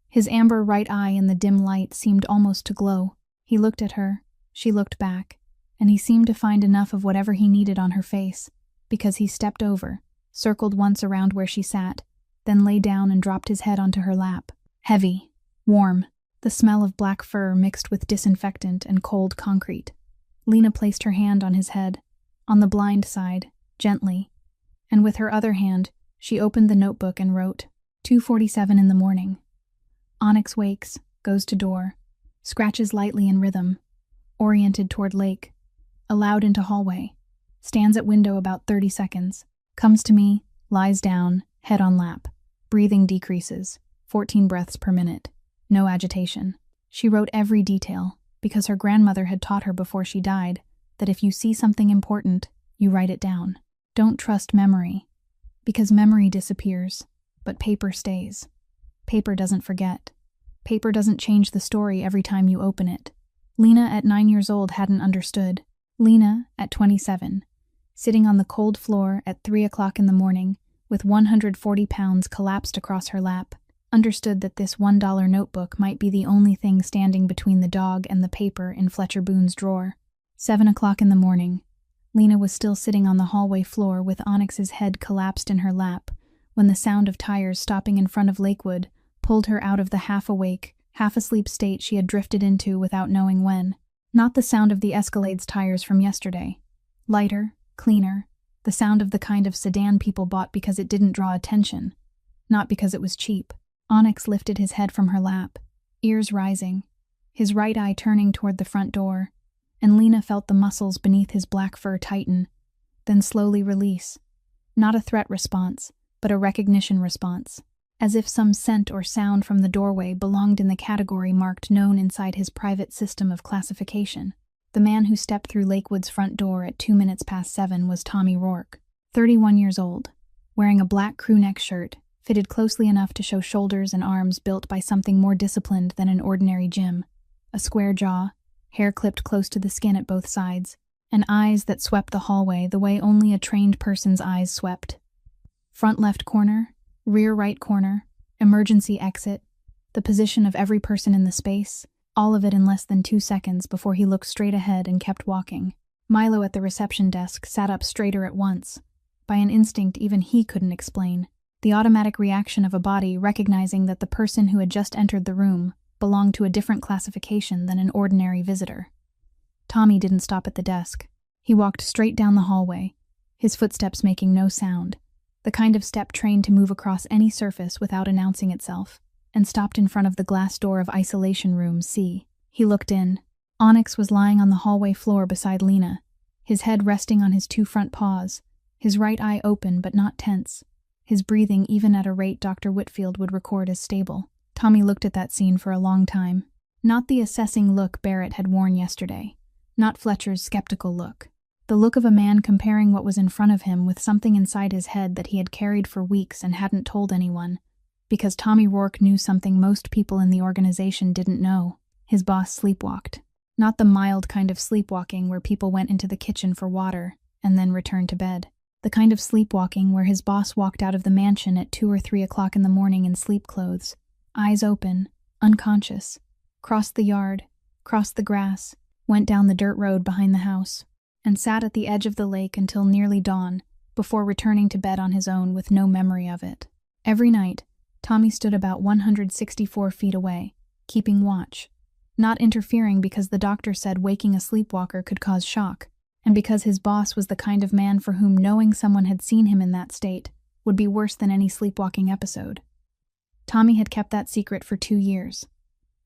His amber right eye in the dim light seemed almost to glow. He looked at her, she looked back, and he seemed to find enough of whatever he needed on her face, because he stepped over, circled once around where she sat, then lay down and dropped his head onto her lap. Heavy, warm, the smell of black fur mixed with disinfectant and cold concrete. Lena placed her hand on his head, on the blind side, gently, and with her other hand, She opened the notebook and wrote, 2:47 in the morning. Onyx wakes, goes to door, scratches lightly in rhythm, oriented toward lake, allowed into hallway, stands at window about 30 seconds, comes to me, lies down, head on lap, breathing decreases, 14 breaths per minute, no agitation. She wrote every detail, because her grandmother had taught her before she died that if you see something important, you write it down. Don't trust memory, because memory disappears, but paper stays. Paper doesn't forget. Paper doesn't change the story every time you open it. Lena at 9 years old hadn't understood. Lena, at 27, sitting on the cold floor at 3 o'clock in the morning, with 140 pounds collapsed across her lap, understood that this $1 notebook might be the only thing standing between the dog and the paper in Fletcher Boone's drawer. 7 o'clock in the morning. Lena was still sitting on the hallway floor with Onyx's head collapsed in her lap when the sound of tires stopping in front of Lakewood pulled her out of the half-awake, half-asleep state she had drifted into without knowing when. Not the sound of the Escalade's tires from yesterday. Lighter, cleaner, the sound of the kind of sedan people bought because it didn't draw attention, not because it was cheap. Onyx lifted his head from her lap, ears rising, his right eye turning toward the front door, and Lena felt the muscles beneath his black fur tighten, then slowly release. Not a threat response, but a recognition response, as if some scent or sound from the doorway belonged in the category marked known inside his private system of classification. The man who stepped through Lakewood's front door at 7:02 was Tommy Rourke, 31 years old, wearing a black crewneck shirt, fitted closely enough to show shoulders and arms built by something more disciplined than an ordinary gym, a square jaw, hair clipped close to the skin at both sides, and eyes that swept the hallway the way only a trained person's eyes swept. Front left corner, rear right corner, emergency exit, the position of every person in the space, all of it in less than 2 seconds before he looked straight ahead and kept walking. Milo at the reception desk sat up straighter at once, by an instinct even he couldn't explain, the automatic reaction of a body recognizing that the person who had just entered the room belonged to a different classification than an ordinary visitor. Tommy didn't stop at the desk. He walked straight down the hallway, his footsteps making no sound, the kind of step trained to move across any surface without announcing itself, and stopped in front of the glass door of isolation room C. He looked in. Onyx was lying on the hallway floor beside Lena, his head resting on his 2 front paws, his right eye open but not tense, his breathing even at a rate Dr. Whitfield would record as stable. Tommy looked at that scene for a long time. Not the assessing look Barrett had worn yesterday, not Fletcher's skeptical look. The look of a man comparing what was in front of him with something inside his head that he had carried for weeks and hadn't told anyone, because Tommy Rourke knew something most people in the organization didn't know. His boss sleepwalked. Not the mild kind of sleepwalking where people went into the kitchen for water and then returned to bed. The kind of sleepwalking where his boss walked out of the mansion at 2 or 3 o'clock in the morning in sleep clothes, eyes open, unconscious, crossed the yard, crossed the grass, went down the dirt road behind the house, and sat at the edge of the lake until nearly dawn before returning to bed on his own with no memory of it. Every night, Tommy stood about 164 feet away, keeping watch, not interfering because the doctor said waking a sleepwalker could cause shock, and because his boss was the kind of man for whom knowing someone had seen him in that state would be worse than any sleepwalking episode. Tommy had kept that secret for 2 years,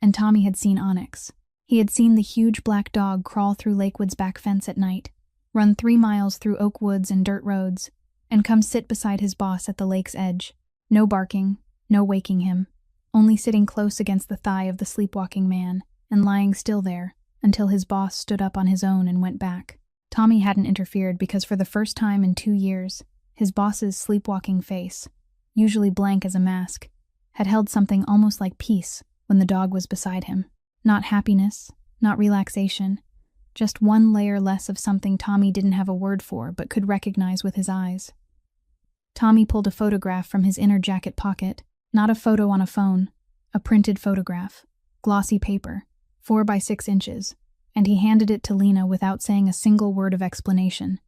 and Tommy had seen Onyx. He had seen the huge black dog crawl through Lakewood's back fence at night, run 3 miles through oak woods and dirt roads, and come sit beside his boss at the lake's edge. No barking, no waking him, only sitting close against the thigh of the sleepwalking man and lying still there until his boss stood up on his own and went back. Tommy hadn't interfered because for the first time in 2 years, his boss's sleepwalking face, usually blank as a mask, had held something almost like peace when the dog was beside him. Not happiness, not relaxation, just one layer less of something Tommy didn't have a word for but could recognize with his eyes. Tommy pulled a photograph from his inner jacket pocket, not a photo on a phone, a printed photograph, glossy paper, 4 by 6 inches, and he handed it to Lena without saying a single word of explanation.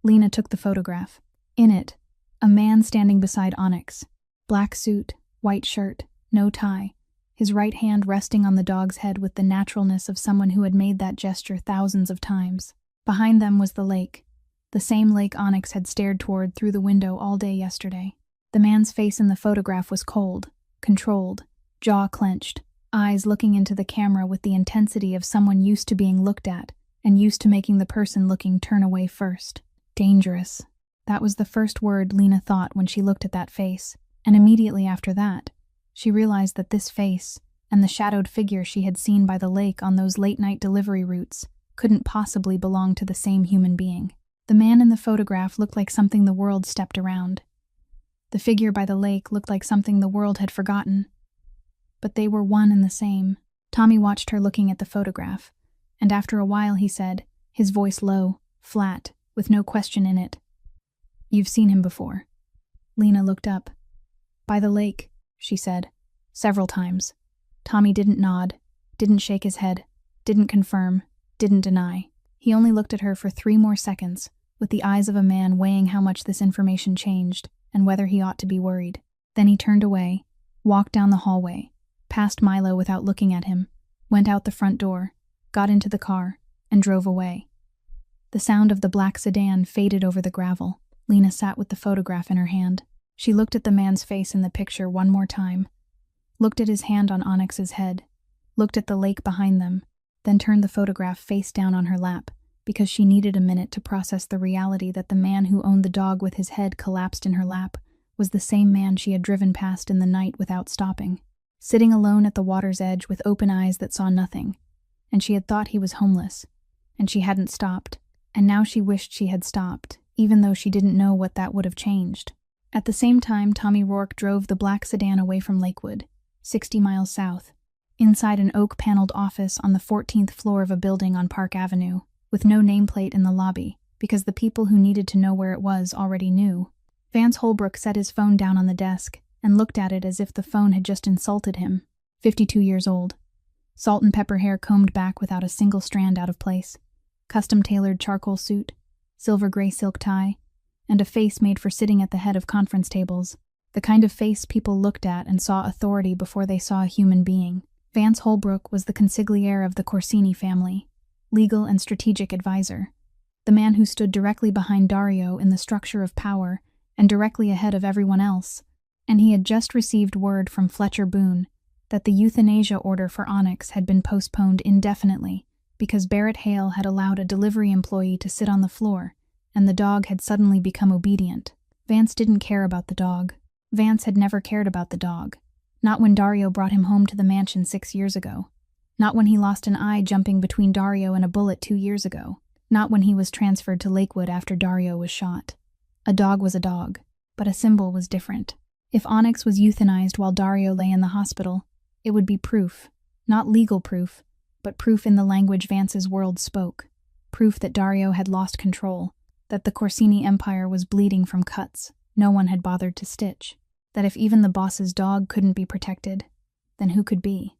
Lena took the photograph. In it, a man standing beside Onyx, black suit, white shirt, no tie, his right hand resting on the dog's head with the naturalness of someone who had made that gesture thousands of times. Behind them was the lake, The same lake Onyx had stared toward through the window all day yesterday. The man's face in the photograph was cold, controlled, jaw clenched, eyes looking into the camera with the intensity of someone used to being looked at and used to making the person looking turn away first. Dangerous. That was the first word Lena thought when she looked at that face, and immediately after that, she realized that this face and the shadowed figure she had seen by the lake on those late-night delivery routes couldn't possibly belong to the same human being. The man in the photograph looked like something the world stepped around. The figure by the lake looked like something the world had forgotten. But they were one and the same. Tommy watched her looking at the photograph, and after a while he said, his voice low, flat, with no question in it, "You've seen him before." Lena looked up. "By the lake," she said, "several times." Tommy didn't nod, didn't shake his head, didn't confirm, didn't deny. He only looked at her for 3 more seconds, with the eyes of a man weighing how much this information changed and whether he ought to be worried. Then he turned away, walked down the hallway, passed Milo without looking at him, went out the front door, got into the car, and drove away. The sound of the black sedan faded over the gravel. Lena sat with the photograph in her hand. She looked at the man's face in the picture one more time, looked at his hand on Onyx's head, looked at the lake behind them, then turned the photograph face down on her lap, because she needed a minute to process the reality that the man who owned the dog with his head collapsed in her lap was the same man she had driven past in the night without stopping, sitting alone at the water's edge with open eyes that saw nothing. And she had thought he was homeless, and she hadn't stopped, and now she wished she had stopped, even though she didn't know what that would have changed. At the same time, Tommy Rourke drove the black sedan away from Lakewood, 60 miles south, inside an oak-paneled office on the 14th floor of a building on Park Avenue, with no nameplate in the lobby, because the people who needed to know where it was already knew. Vance Holbrook set his phone down on the desk and looked at it as if the phone had just insulted him. 52 years old. Salt and pepper hair combed back without a single strand out of place. Custom-tailored charcoal suit, silver-gray silk tie, and a face made for sitting at the head of conference tables. The kind of face people looked at and saw authority before they saw a human being. Vance Holbrook was the consigliere of the Corsini family, legal and strategic advisor, the man who stood directly behind Dario in the structure of power and directly ahead of everyone else, and he had just received word from Fletcher Boone that the euthanasia order for Onyx had been postponed indefinitely because Barrett Hale had allowed a delivery employee to sit on the floor, and the dog had suddenly become obedient. Vance didn't care about the dog. Vance had never cared about the dog. Not when Dario brought him home to the mansion 6 years ago. Not when he lost an eye jumping between Dario and a bullet 2 years ago. Not when he was transferred to Lakewood after Dario was shot. A dog was a dog, but a symbol was different. If Onyx was euthanized while Dario lay in the hospital, it would be proof. Not legal proof, but proof in the language Vance's world spoke. Proof that Dario had lost control, that the Corsini Empire was bleeding from cuts no one had bothered to stitch, that if even the boss's dog couldn't be protected, then who could be?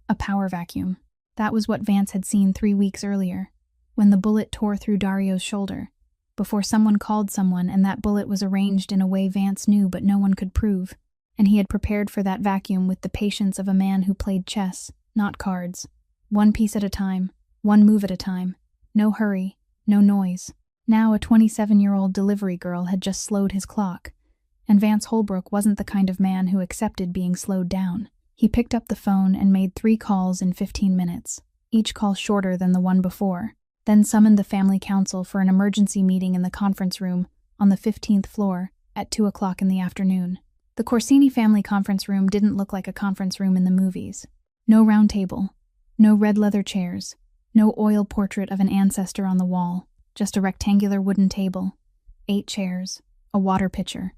A power vacuum. That was what Vance had seen 3 weeks earlier, when the bullet tore through Dario's shoulder, before someone called someone and that bullet was arranged in a way Vance knew but no one could prove, and he had prepared for that vacuum with the patience of a man who played chess, not cards. One piece at a time, one move at a time. No hurry, no noise. Now a 27-year-old delivery girl had just slowed his clock, and Vance Holbrook wasn't the kind of man who accepted being slowed down. He picked up the phone and made 3 calls in 15 minutes, each call shorter than the one before, then summoned the family council for an emergency meeting in the conference room on the 15th floor at 2 o'clock in the afternoon. The Corsini family conference room didn't look like a conference room in the movies. No round table, no red leather chairs, no oil portrait of an ancestor on the wall, just a rectangular wooden table, 8 chairs, a water pitcher,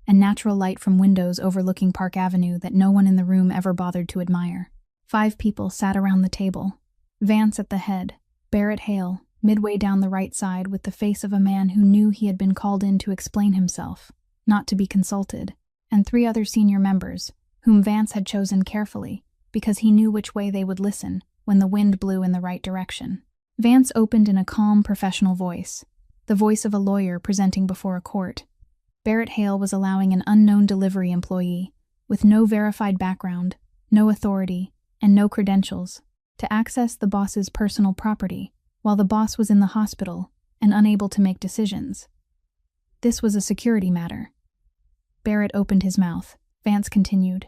and natural light from windows overlooking Park Avenue that no one in the room ever bothered to admire. 5 people sat around the table, Vance at the head, Barrett Hale, midway down the right side with the face of a man who knew he had been called in to explain himself, not to be consulted, and 3 other senior members, whom Vance had chosen carefully, because he knew which way they would listen when the wind blew in the right direction. Vance opened in a calm, professional voice, the voice of a lawyer presenting before a court. Barrett Hale was allowing an unknown delivery employee, with no verified background, no authority, and no credentials, to access the boss's personal property while the boss was in the hospital and unable to make decisions. This was a security matter. Barrett opened his mouth. Vance continued.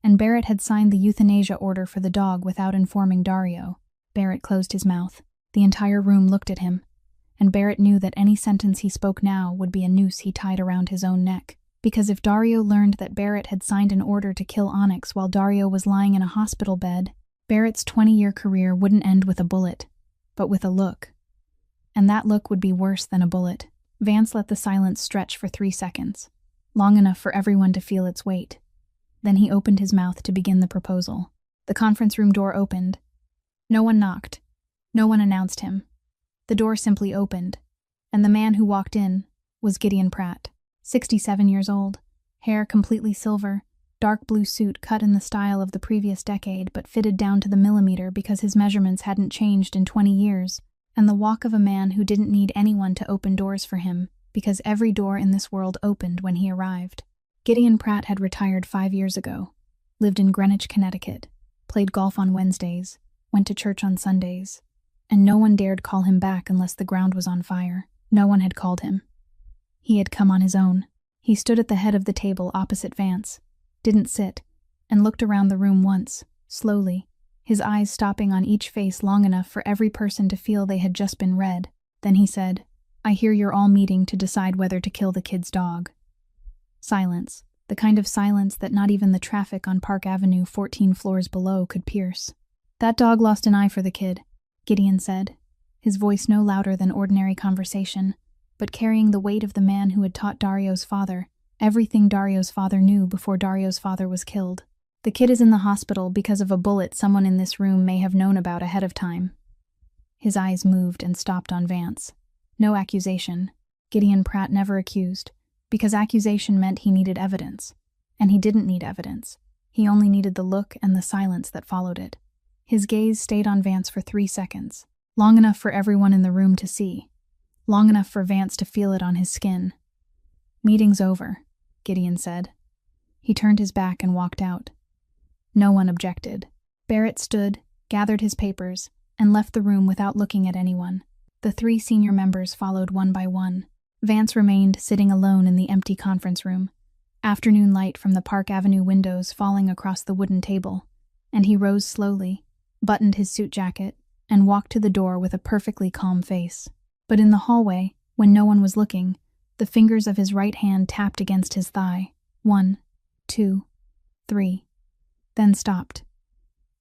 And Barrett had signed the euthanasia order for the dog without informing Dario. Barrett closed his mouth. The entire room looked at him, and Barrett knew that any sentence he spoke now would be a noose he tied around his own neck. Because if Dario learned that Barrett had signed an order to kill Onyx while Dario was lying in a hospital bed, Barrett's 20-year career wouldn't end with a bullet, but with a look. And that look would be worse than a bullet. Vance let the silence stretch for 3 seconds, long enough for everyone to feel its weight. Then he opened his mouth to begin the proposal. The conference room door opened. No one knocked. No one announced him. The door simply opened, and the man who walked in was Gideon Pratt, 67 years old, hair completely silver, dark blue suit cut in the style of the previous decade but fitted down to the millimeter because his measurements hadn't changed in 20 years, and the walk of a man who didn't need anyone to open doors for him because every door in this world opened when he arrived. Gideon Pratt had retired 5 years ago, lived in Greenwich, Connecticut, played golf on Wednesdays, went to church on Sundays, and no one dared call him back unless the ground was on fire. No one had called him. He had come on his own. He stood at the head of the table opposite Vance, didn't sit, and looked around the room once, slowly, his eyes stopping on each face long enough for every person to feel they had just been read. Then he said, "I hear you're all meeting to decide whether to kill the kid's dog." Silence, the kind of silence that not even the traffic on Park Avenue 14 floors below could pierce. "That dog lost an eye for the kid," Gideon said, his voice no louder than ordinary conversation, but carrying the weight of the man who had taught Dario's father everything Dario's father knew before Dario's father was killed. "The kid is in the hospital because of a bullet someone in this room may have known about ahead of time." His eyes moved and stopped on Vance. No accusation. Gideon Pratt never accused, because accusation meant he needed evidence. And he didn't need evidence. He only needed the look and the silence that followed it. His gaze stayed on Vance for 3 seconds, long enough for everyone in the room to see, long enough for Vance to feel it on his skin. "Meeting's over," Gideon said. He turned his back and walked out. No one objected. Barrett stood, gathered his papers, and left the room without looking at anyone. The 3 senior members followed one by one. Vance remained sitting alone in the empty conference room, afternoon light from the Park Avenue windows falling across the wooden table, and he rose slowly, buttoned his suit jacket, and walked to the door with a perfectly calm face. But in the hallway, when no one was looking, the fingers of his right hand tapped against his thigh. 1, 2, 3. Then stopped.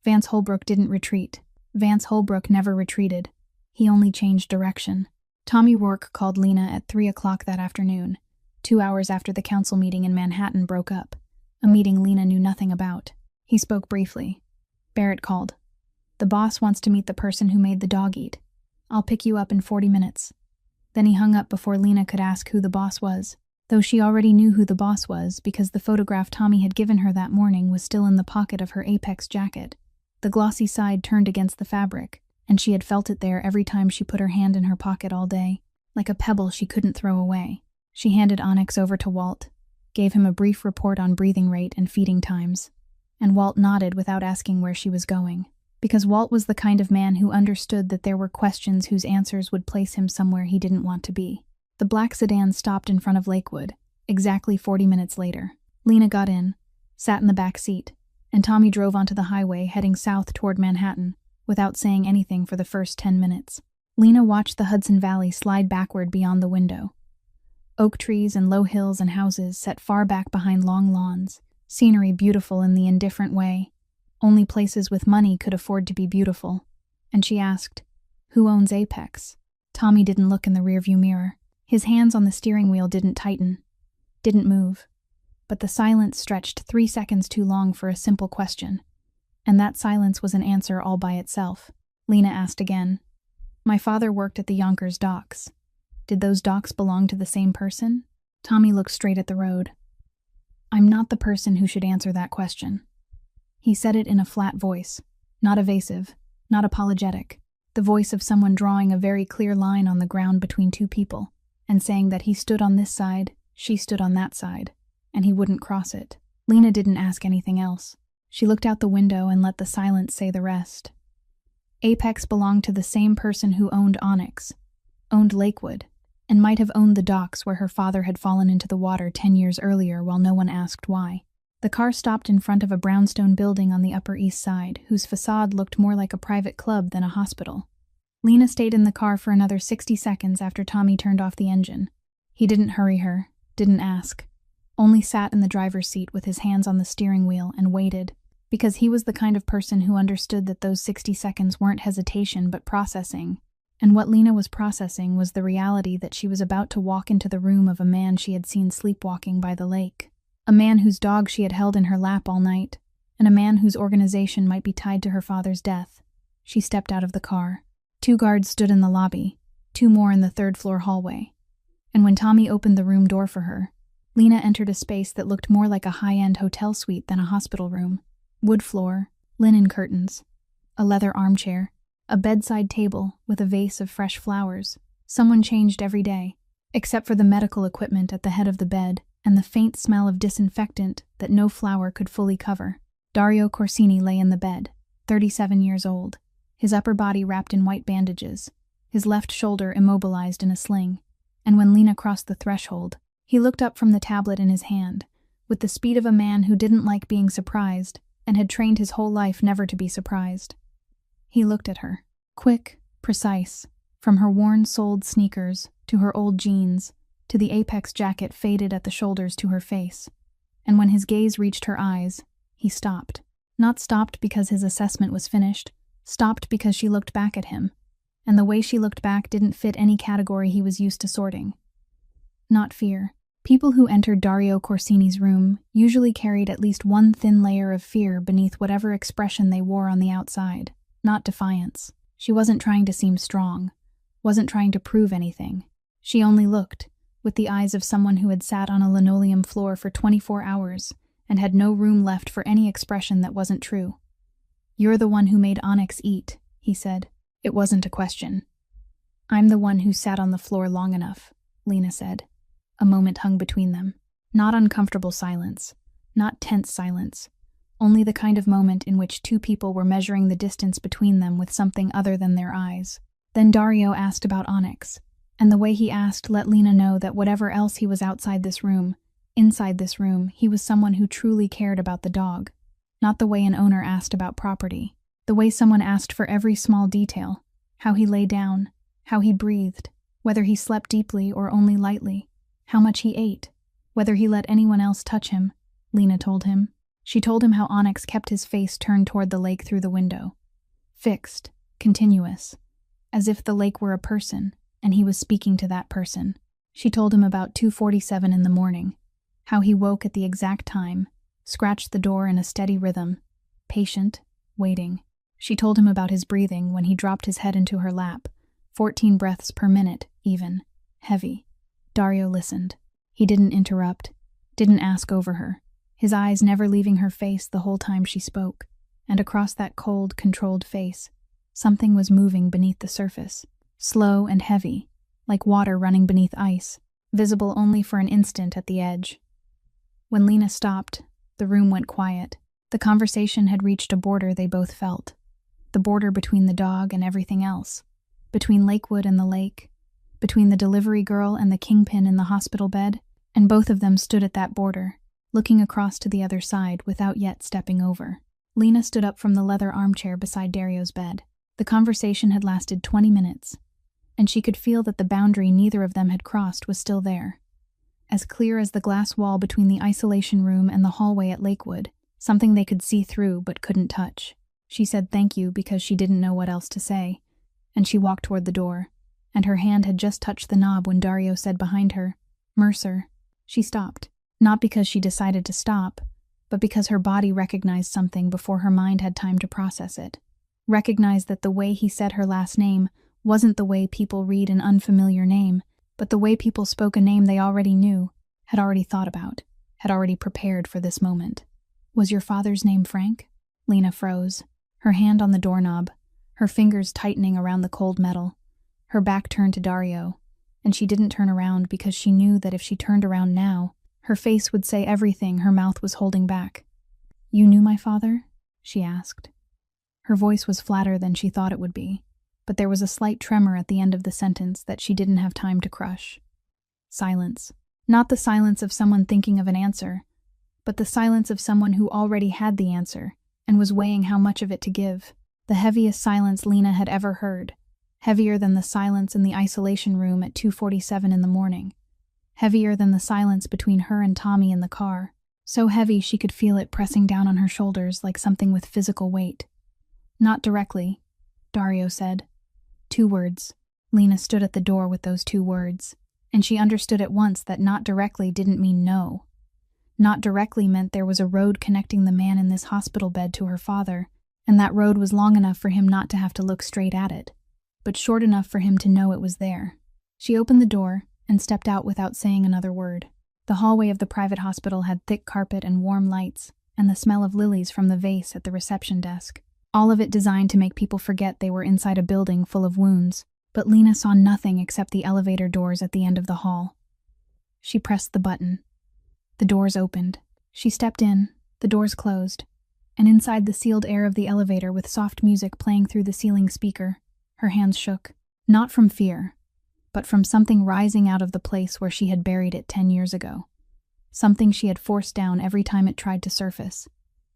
Vance Holbrook didn't retreat. Vance Holbrook never retreated. He only changed direction. Tommy Rourke called Lena at 3 o'clock that afternoon, 2 hours after the council meeting in Manhattan broke up, a meeting Lena knew nothing about. He spoke briefly. Barrett called. "The boss wants to meet the person who made the dog eat. I'll pick you up in 40 minutes. Then he hung up before Lena could ask who the boss was, though she already knew who the boss was because the photograph Tommy had given her that morning was still in the pocket of her Apex jacket. The glossy side turned against the fabric, and she had felt it there every time she put her hand in her pocket all day, like a pebble she couldn't throw away. She handed Onyx over to Walt, gave him a brief report on breathing rate and feeding times, and Walt nodded without asking where she was going, because Walt was the kind of man who understood that there were questions whose answers would place him somewhere he didn't want to be. The black sedan stopped in front of Lakewood, exactly 40 minutes later. Lena got in, sat in the back seat, and Tommy drove onto the highway heading south toward Manhattan, without saying anything for the first 10 minutes. Lena watched the Hudson Valley slide backward beyond the window. Oak trees and low hills and houses set far back behind long lawns, scenery beautiful in the indifferent way. Only places with money could afford to be beautiful. And she asked, "Who owns Apex?" Tommy didn't look in the rearview mirror. His hands on the steering wheel didn't tighten, didn't move. But the silence stretched 3 seconds too long for a simple question. And that silence was an answer all by itself. Lena asked again, "My father worked at the Yonkers docks. Did those docks belong to the same person?" Tommy looked straight at the road. "I'm not the person who should answer that question." He said it in a flat voice, not evasive, not apologetic, the voice of someone drawing a very clear line on the ground between 2 people, and saying that he stood on this side, she stood on that side, and he wouldn't cross it. Lena didn't ask anything else. She looked out the window and let the silence say the rest. Apex belonged to the same person who owned Onyx, owned Lakewood, and might have owned the docks where her father had fallen into the water 10 years earlier while no one asked why. The car stopped in front of a brownstone building on the Upper East Side, whose facade looked more like a private club than a hospital. Lena stayed in the car for another 60 seconds after Tommy turned off the engine. He didn't hurry her, didn't ask, only sat in the driver's seat with his hands on the steering wheel and waited, because he was the kind of person who understood that those 60 seconds weren't hesitation but processing. And what Lena was processing was the reality that she was about to walk into the room of a man she had seen sleepwalking by the lake. A man whose dog she had held in her lap all night, and a man whose organization might be tied to her father's death. She stepped out of the car. 2 guards stood in the lobby, 2 more in the 3rd-floor hallway. And when Tommy opened the room door for her, Lena entered a space that looked more like a high-end hotel suite than a hospital room. Wood floor, linen curtains, a leather armchair, a bedside table with a vase of fresh flowers. Someone changed every day, except for the medical equipment at the head of the bed and the faint smell of disinfectant that no flower could fully cover. Dario Corsini lay in the bed, 37 years old, his upper body wrapped in white bandages, his left shoulder immobilized in a sling. And when Lena crossed the threshold, he looked up from the tablet in his hand, with the speed of a man who didn't like being surprised and had trained his whole life never to be surprised. He looked at her, quick, precise, from her worn-soled sneakers to her old jeans to the Apex jacket faded at the shoulders to her face. And when his gaze reached her eyes, he stopped. Not stopped because his assessment was finished, stopped because she looked back at him, and the way she looked back didn't fit any category he was used to sorting. Not fear. People who entered Dario Corsini's room usually carried at least one thin layer of fear beneath whatever expression they wore on the outside, not defiance. She wasn't trying to seem strong, wasn't trying to prove anything. She only looked, with the eyes of someone who had sat on a linoleum floor for 24 hours and had no room left for any expression that wasn't true. "You're the one who made Onyx eat," he said. It wasn't a question. "I'm the one who sat on the floor long enough," Lena said. A moment hung between them. Not uncomfortable silence, not tense silence, only the kind of moment in which 2 people were measuring the distance between them with something other than their eyes. Then Dario asked about Onyx, and the way he asked let Lena know that whatever else he was inside this room, he was someone who truly cared about the dog. Not the way an owner asked about property, the way someone asked for every small detail, how he lay down, how he breathed, whether he slept deeply or only lightly, how much he ate, whether he let anyone else touch him, Lena told him. She told him how Onyx kept his face turned toward the lake through the window. Fixed, continuous, as if the lake were a person, and he was speaking to that person. She told him about 2:47 in the morning, how he woke at the exact time, scratched the door in a steady rhythm, patient, waiting. She told him about his breathing when he dropped his head into her lap, 14 breaths per minute, even, heavy. Dario listened. He didn't interrupt, didn't ask over her, his eyes never leaving her face the whole time she spoke, and across that cold, controlled face, something was moving beneath the surface, slow and heavy, like water running beneath ice, visible only for an instant at the edge. When Lena stopped, the room went quiet. The conversation had reached a border they both felt, the border between the dog and everything else, between Lakewood and the lake, between the delivery girl and the kingpin in the hospital bed, and both of them stood at that border, looking across to the other side without yet stepping over. Lena stood up from the leather armchair beside Dario's bed. The conversation had lasted 20 minutes, and she could feel that the boundary neither of them had crossed was still there. As clear as the glass wall between the isolation room and the hallway at Lakewood, something they could see through but couldn't touch. She said thank you because she didn't know what else to say, and she walked toward the door, and her hand had just touched the knob when Dario said behind her, "Mercer." She stopped, not because she decided to stop, but because her body recognized something before her mind had time to process it. Recognized that the way he said her last name wasn't the way people read an unfamiliar name, but the way people spoke a name they already knew, had already thought about, had already prepared for this moment. "Was your father's name Frank?" Lena froze, her hand on the doorknob, her fingers tightening around the cold metal. Her back turned to Dario, and she didn't turn around because she knew that if she turned around now, her face would say everything her mouth was holding back. "You knew my father?" she asked. Her voice was flatter than she thought it would be. but there was a slight tremor at the end of the sentence that she didn't have time to crush. Silence. Not the silence of someone thinking of an answer, but the silence of someone who already had the answer and was weighing how much of it to give. The heaviest silence Lena had ever heard, heavier than the silence in the isolation room at 2:47 in the morning, heavier than the silence between her and Tommy in the car, so heavy she could feel it pressing down on her shoulders like something with physical weight. Not directly, Dario said. 2 words. Lena stood at the door with those 2 words, and she understood at once that not directly didn't mean no. Not directly meant there was a road connecting the man in this hospital bed to her father, and that road was long enough for him not to have to look straight at it, but short enough for him to know it was there. She opened the door and stepped out without saying another word. The hallway of the private hospital had thick carpet and warm lights, and the smell of lilies from the vase at the reception desk. All of it designed to make people forget they were inside a building full of wounds, but Lena saw nothing except the elevator doors at the end of the hall. She pressed the button. The doors opened. She stepped in, the doors closed, and inside the sealed air of the elevator with soft music playing through the ceiling speaker, her hands shook, not from fear, but from something rising out of the place where she had buried it 10 years ago. Something she had forced down every time it tried to surface.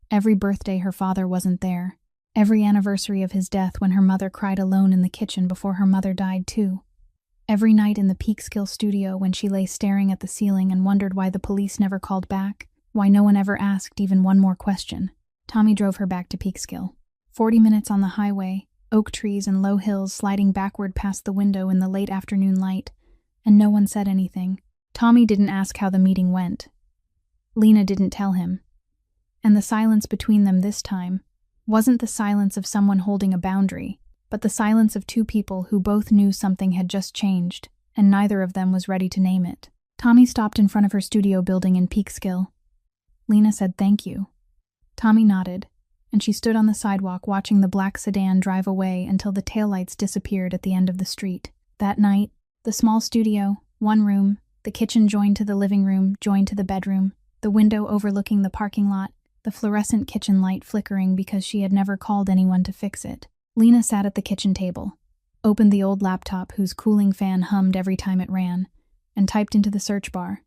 Every birthday her father wasn't there. Every anniversary of his death when her mother cried alone in the kitchen before her mother died too. Every night in the Peekskill studio when she lay staring at the ceiling and wondered why the police never called back, why no one ever asked even one more question. Tommy drove her back to Peekskill. 40 minutes on the highway, oak trees and low hills sliding backward past the window in the late afternoon light, and no one said anything. Tommy didn't ask how the meeting went. Lena didn't tell him. And the silence between them this time wasn't the silence of someone holding a boundary, but the silence of 2 people who both knew something had just changed, and neither of them was ready to name it. Tommy stopped in front of her studio building in Peekskill. Lena said thank you. Tommy nodded, and she stood on the sidewalk watching the black sedan drive away until the taillights disappeared at the end of the street. That night, the small studio, 1 room, the kitchen joined to the living room, joined to the bedroom, the window overlooking the parking lot, the fluorescent kitchen light flickering because she had never called anyone to fix it. Lena sat at the kitchen table, opened the old laptop whose cooling fan hummed every time it ran, and typed into the search bar,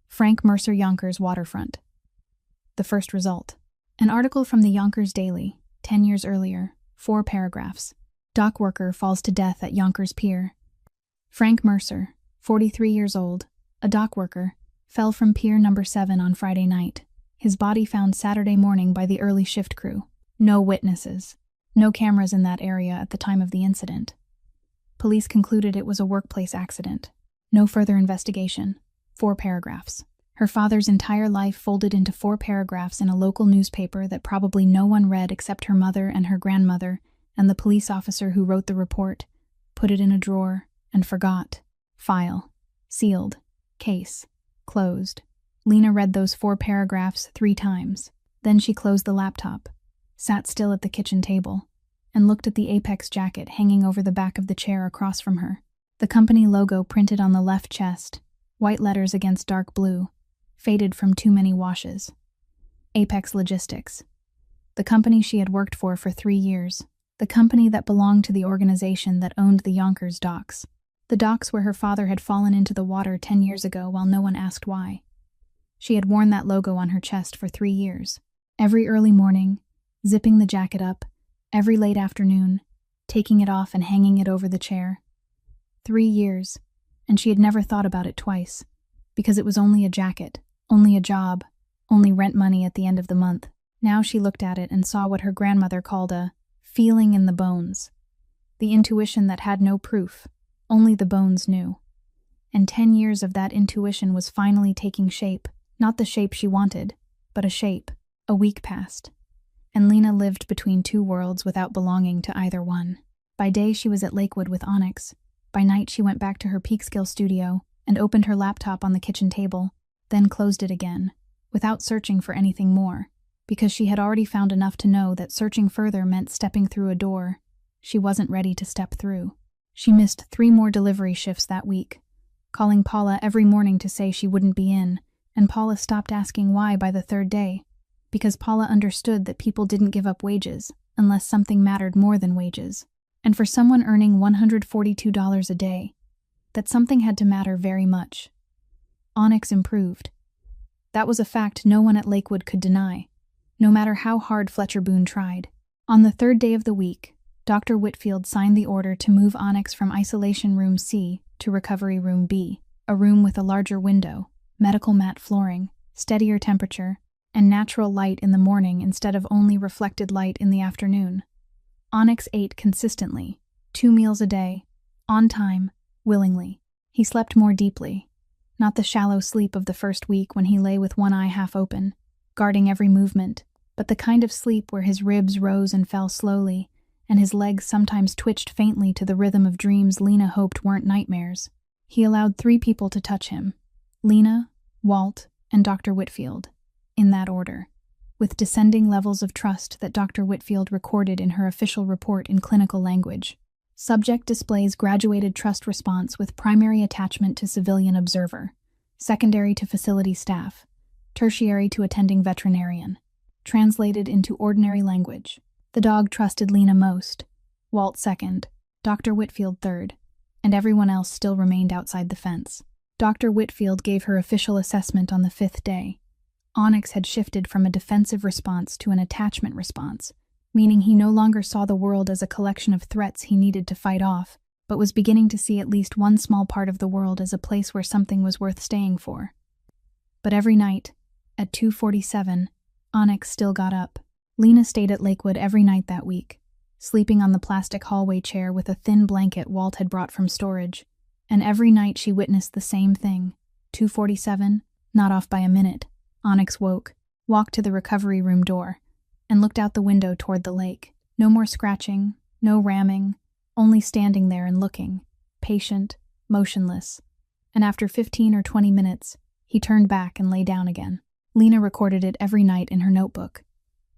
Frank Mercer Yonkers waterfront. The first result. An article from the Yonkers Daily, 10 years earlier, 4 paragraphs. Dock worker falls to death at Yonkers Pier. Frank Mercer, 43 years old, a dock worker, fell from Pier number 7 on Friday night. His body found Saturday morning by the early shift crew. No witnesses. No cameras in that area at the time of the incident. Police concluded it was a workplace accident. No further investigation. 4 paragraphs. Her father's entire life folded into 4 paragraphs in a local newspaper that probably no one read except her mother and her grandmother and the police officer who wrote the report, put it in a drawer, and forgot. File. Sealed. Case. Closed. Lena read those 4 paragraphs 3 times. Then she closed the laptop, sat still at the kitchen table, and looked at the Apex jacket hanging over the back of the chair across from her. The company logo printed on the left chest, white letters against dark blue, faded from too many washes. Apex Logistics. The company she had worked for 3 years. The company that belonged to the organization that owned the Yonkers docks. The docks where her father had fallen into the water 10 years ago while no one asked why. She had worn that logo on her chest for 3 years. Every early morning, zipping the jacket up, every late afternoon, taking it off and hanging it over the chair. 3 years, and she had never thought about it twice, because it was only a jacket, only a job, only rent money at the end of the month. Now she looked at it and saw what her grandmother called a feeling in the bones, the intuition that had no proof, only the bones knew. And 10 years of that intuition was finally taking shape, not the shape she wanted, but a shape. A week passed, and Lena lived between 2 worlds without belonging to either one. By day she was at Lakewood with Onyx. By night she went back to her Peekskill studio and opened her laptop on the kitchen table, then closed it again, without searching for anything more, because she had already found enough to know that searching further meant stepping through a door she wasn't ready to step through. She missed 3 more delivery shifts that week, calling Paula every morning to say she wouldn't be in, and Paula stopped asking why by the 3rd day, because Paula understood that people didn't give up wages unless something mattered more than wages. And for someone earning $142 a day, that something had to matter very much. Onyx improved. That was a fact no one at Lakewood could deny, no matter how hard Fletcher Boone tried. On the third day of the week, Dr. Whitfield signed the order to move Onyx from Isolation Room C to Recovery Room B, a room with a larger window, medical mat flooring, steadier temperature, and natural light in the morning instead of only reflected light in the afternoon. Onyx ate consistently, 2 meals a day, on time, willingly. He slept more deeply, not the shallow sleep of the first week when he lay with one eye half open, guarding every movement, but the kind of sleep where his ribs rose and fell slowly, and his legs sometimes twitched faintly to the rhythm of dreams Lena hoped weren't nightmares. He allowed 3 people to touch him: Lena, Walt, and Dr. Whitfield, in that order, with descending levels of trust that Dr. Whitfield recorded in her official report in clinical language. Subject displays graduated trust response with primary attachment to civilian observer, secondary to facility staff, tertiary to attending veterinarian. Translated into ordinary language, the dog trusted Lena most, Walt second, Dr. Whitfield third, and everyone else still remained outside the fence. Dr. Whitfield gave her official assessment on the 5th day. Onyx had shifted from a defensive response to an attachment response, meaning he no longer saw the world as a collection of threats he needed to fight off, but was beginning to see at least one small part of the world as a place where something was worth staying for. But every night, at 2:47, Onyx still got up. Lena stayed at Lakewood every night that week, sleeping on the plastic hallway chair with a thin blanket Walt had brought from storage, and every night she witnessed the same thing. 2:47, not off by a minute, Onyx woke, walked to the recovery room door, and looked out the window toward the lake. No more scratching, no ramming, only standing there and looking, patient, motionless. And after 15 or 20 minutes, he turned back and lay down again. Lena recorded it every night in her notebook.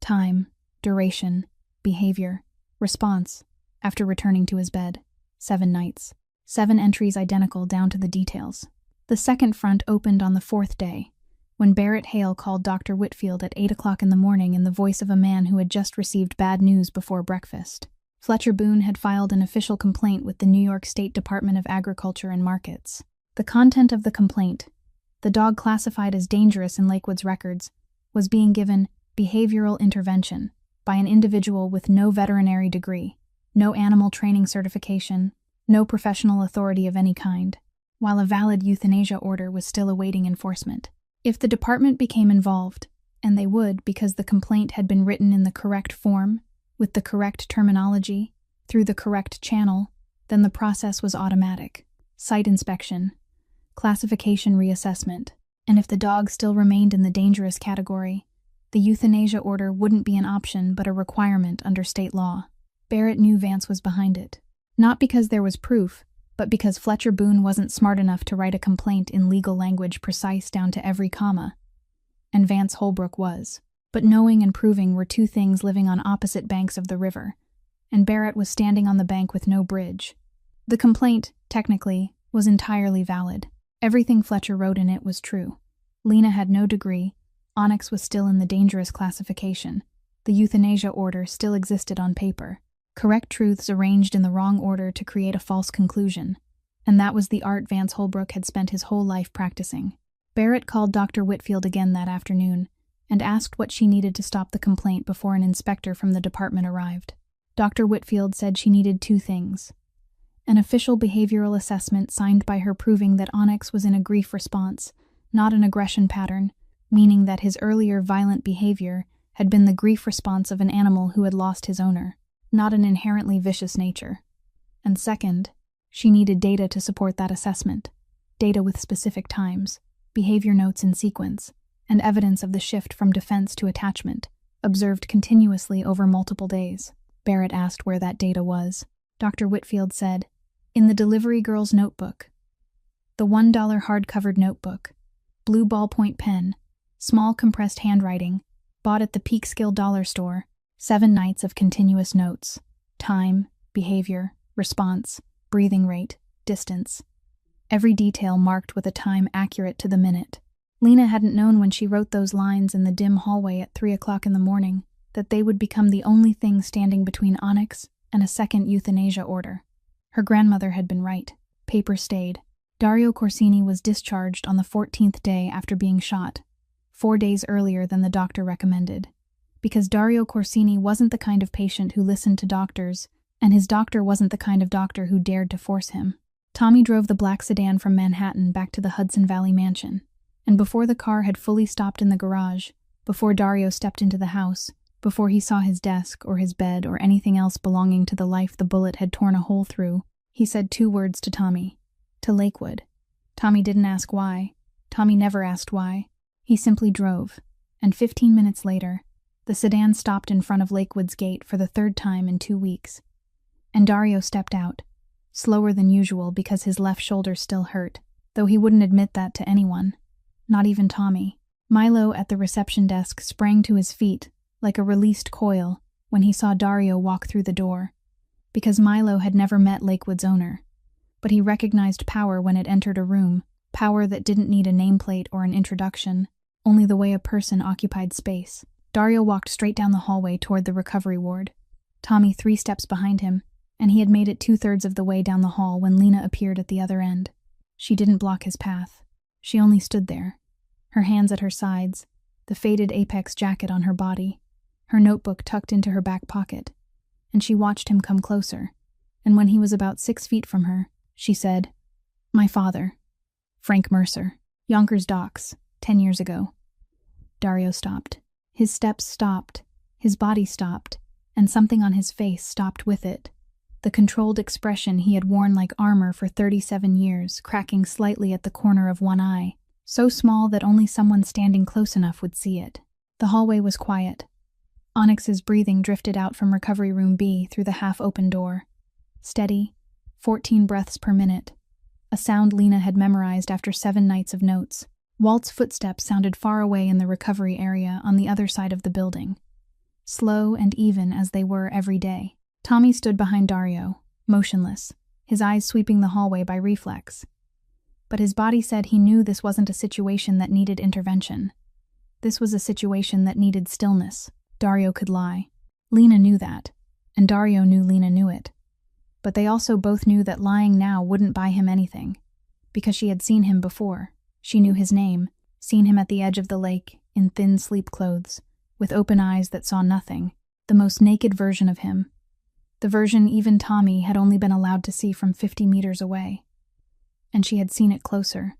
Time, duration, behavior, response, after returning to his bed. 7 nights. 7 entries identical down to the details. The second front opened on the 4th day, when Barrett Hale called Dr. Whitfield at 8 o'clock in the morning in the voice of a man who had just received bad news before breakfast. Fletcher Boone had filed an official complaint with the New York State Department of Agriculture and Markets. The content of the complaint, the dog classified as dangerous in Lakewood's records, was being given behavioral intervention by an individual with no veterinary degree, no animal training certification, no professional authority of any kind, while a valid euthanasia order was still awaiting enforcement. If the department became involved, and they would because the complaint had been written in the correct form, with the correct terminology, through the correct channel, then the process was automatic. Site inspection, classification reassessment, and if the dog still remained in the dangerous category, the euthanasia order wouldn't be an option but a requirement under state law. Barrett knew Vance was behind it. Not because there was proof, but because Fletcher Boone wasn't smart enough to write a complaint in legal language precise down to every comma. And Vance Holbrook was. But knowing and proving were 2 things living on opposite banks of the river, and Barrett was standing on the bank with no bridge. The complaint, technically, was entirely valid. Everything Fletcher wrote in it was true. Lena had no degree, Onyx was still in the dangerous classification, the euthanasia order still existed on paper. Correct truths arranged in the wrong order to create a false conclusion, and that was the art Vance Holbrook had spent his whole life practicing. Barrett called Dr. Whitfield again that afternoon and asked what she needed to stop the complaint before an inspector from the department arrived. Dr. Whitfield said she needed 2 things: an official behavioral assessment signed by her proving that Onyx was in a grief response, not an aggression pattern, meaning that his earlier violent behavior had been the grief response of an animal who had lost his owner, not an inherently vicious nature. And second, she needed data to support that assessment, data with specific times, behavior notes in sequence, and evidence of the shift from defense to attachment, observed continuously over multiple days. Barrett asked where that data was. Dr. Whitfield said, "In the delivery girl's notebook. The $1 hard-covered notebook, blue ballpoint pen, small compressed handwriting, bought at the Peekskill dollar store, 7 nights of continuous notes, time, behavior, response, breathing rate, distance. Every detail marked with a time accurate to the minute." Lena hadn't known when she wrote those lines in the dim hallway at 3 o'clock in the morning that they would become the only thing standing between Onyx and a second euthanasia order. Her grandmother had been right. Paper stayed. Dario Corsini was discharged on the 14th day after being shot, 4 days earlier than the doctor recommended. Because Dario Corsini wasn't the kind of patient who listened to doctors, and his doctor wasn't the kind of doctor who dared to force him. Tommy drove the black sedan from Manhattan back to the Hudson Valley mansion, and before the car had fully stopped in the garage, before Dario stepped into the house, before he saw his desk or his bed or anything else belonging to the life the bullet had torn a hole through, he said 2 words to Tommy. To Lakewood. Tommy didn't ask why. Tommy never asked why. He simply drove, and 15 minutes later, the sedan stopped in front of Lakewood's gate for the 3rd time in 2 weeks. And Dario stepped out, slower than usual because his left shoulder still hurt, though he wouldn't admit that to anyone, not even Tommy. Milo at the reception desk sprang to his feet like a released coil when he saw Dario walk through the door, because Milo had never met Lakewood's owner. But he recognized power when it entered a room, power that didn't need a nameplate or an introduction, only the way a person occupied space. Dario walked straight down the hallway toward the recovery ward, Tommy 3 steps behind him, and he had made it 2/3 of the way down the hall when Lena appeared at the other end. She didn't block his path. She only stood there, her hands at her sides, the faded Apex jacket on her body, her notebook tucked into her back pocket, and she watched him come closer, and when he was about 6 feet from her, she said, "My father, Frank Mercer, Yonkers Docks, 10 years ago." Dario stopped. His steps stopped, his body stopped, and something on his face stopped with it. The controlled expression he had worn like armor for 37 years, cracking slightly at the corner of one eye, so small that only someone standing close enough would see it. The hallway was quiet. Onyx's breathing drifted out from Recovery Room B through the half-open door. Steady, 14 breaths per minute, a sound Lena had memorized after 7 nights of notes. Walt's footsteps sounded far away in the recovery area on the other side of the building, slow and even as they were every day. Tommy stood behind Dario, motionless, his eyes sweeping the hallway by reflex. But his body said he knew this wasn't a situation that needed intervention. This was a situation that needed stillness. Dario could lie. Lena knew that, and Dario knew Lena knew it. But they also both knew that lying now wouldn't buy him anything, because she had seen him before. She knew his name, seen him at the edge of the lake, in thin sleep clothes, with open eyes that saw nothing, the most naked version of him. The version even Tommy had only been allowed to see from 50 meters away. And she had seen it closer.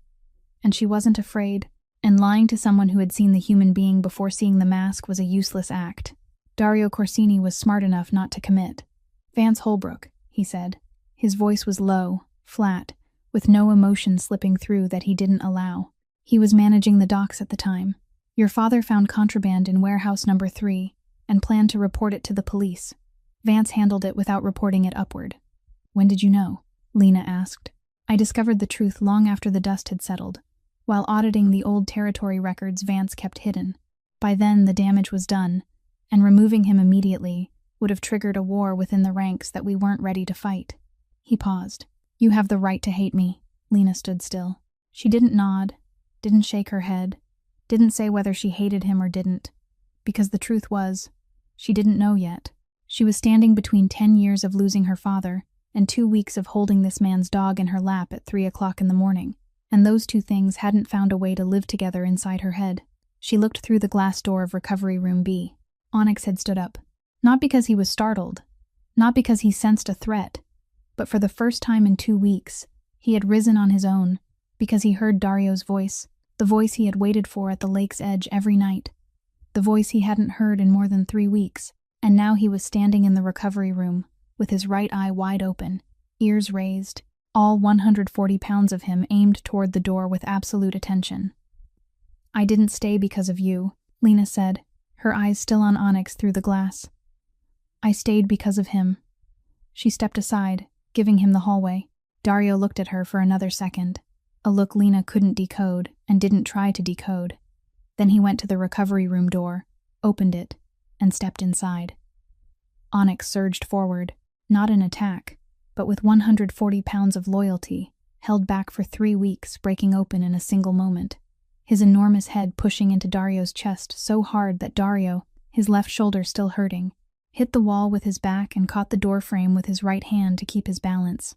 And she wasn't afraid, and lying to someone who had seen the human being before seeing the mask was a useless act. Dario Corsini was smart enough not to commit. "Vance Holbrook," he said. His voice was low, flat, with no emotion slipping through that he didn't allow. He was managing the docks at the time. "Your father found contraband in warehouse number 3 and planned to report it to the police. Vance handled it without reporting it upward." "When did you know?" Lena asked. "I discovered the truth long after the dust had settled, while auditing the old territory records Vance kept hidden. By then the damage was done, and removing him immediately would have triggered a war within the ranks that we weren't ready to fight." He paused. "You have the right to hate me." Lena stood still. She didn't nod, didn't shake her head, didn't say whether she hated him or didn't, because the truth was, she didn't know yet. She was standing between 10 years of losing her father and 2 weeks of holding this man's dog in her lap at 3 o'clock in the morning, and those 2 things hadn't found a way to live together inside her head. She looked through the glass door of Recovery Room B. Onyx had stood up. Not because he was startled, not because he sensed a threat, but for the first time in 2 weeks, he had risen on his own, because he heard Dario's voice, the voice he had waited for at the lake's edge every night, the voice he hadn't heard in more than 3 weeks. And now he was standing in the recovery room, with his right eye wide open, ears raised, all 140 pounds of him aimed toward the door with absolute attention. "I didn't stay because of you," Lena said, her eyes still on Onyx through the glass. "I stayed because of him." She stepped aside, giving him the hallway. Dario looked at her for another second, a look Lena couldn't decode and didn't try to decode. Then he went to the recovery room door, opened it, and stepped inside. Onyx surged forward, not in attack, but with 140 pounds of loyalty, held back for 3 weeks, breaking open in a single moment. His enormous head pushing into Dario's chest so hard that Dario, his left shoulder still hurting, hit the wall with his back and caught the door frame with his right hand to keep his balance.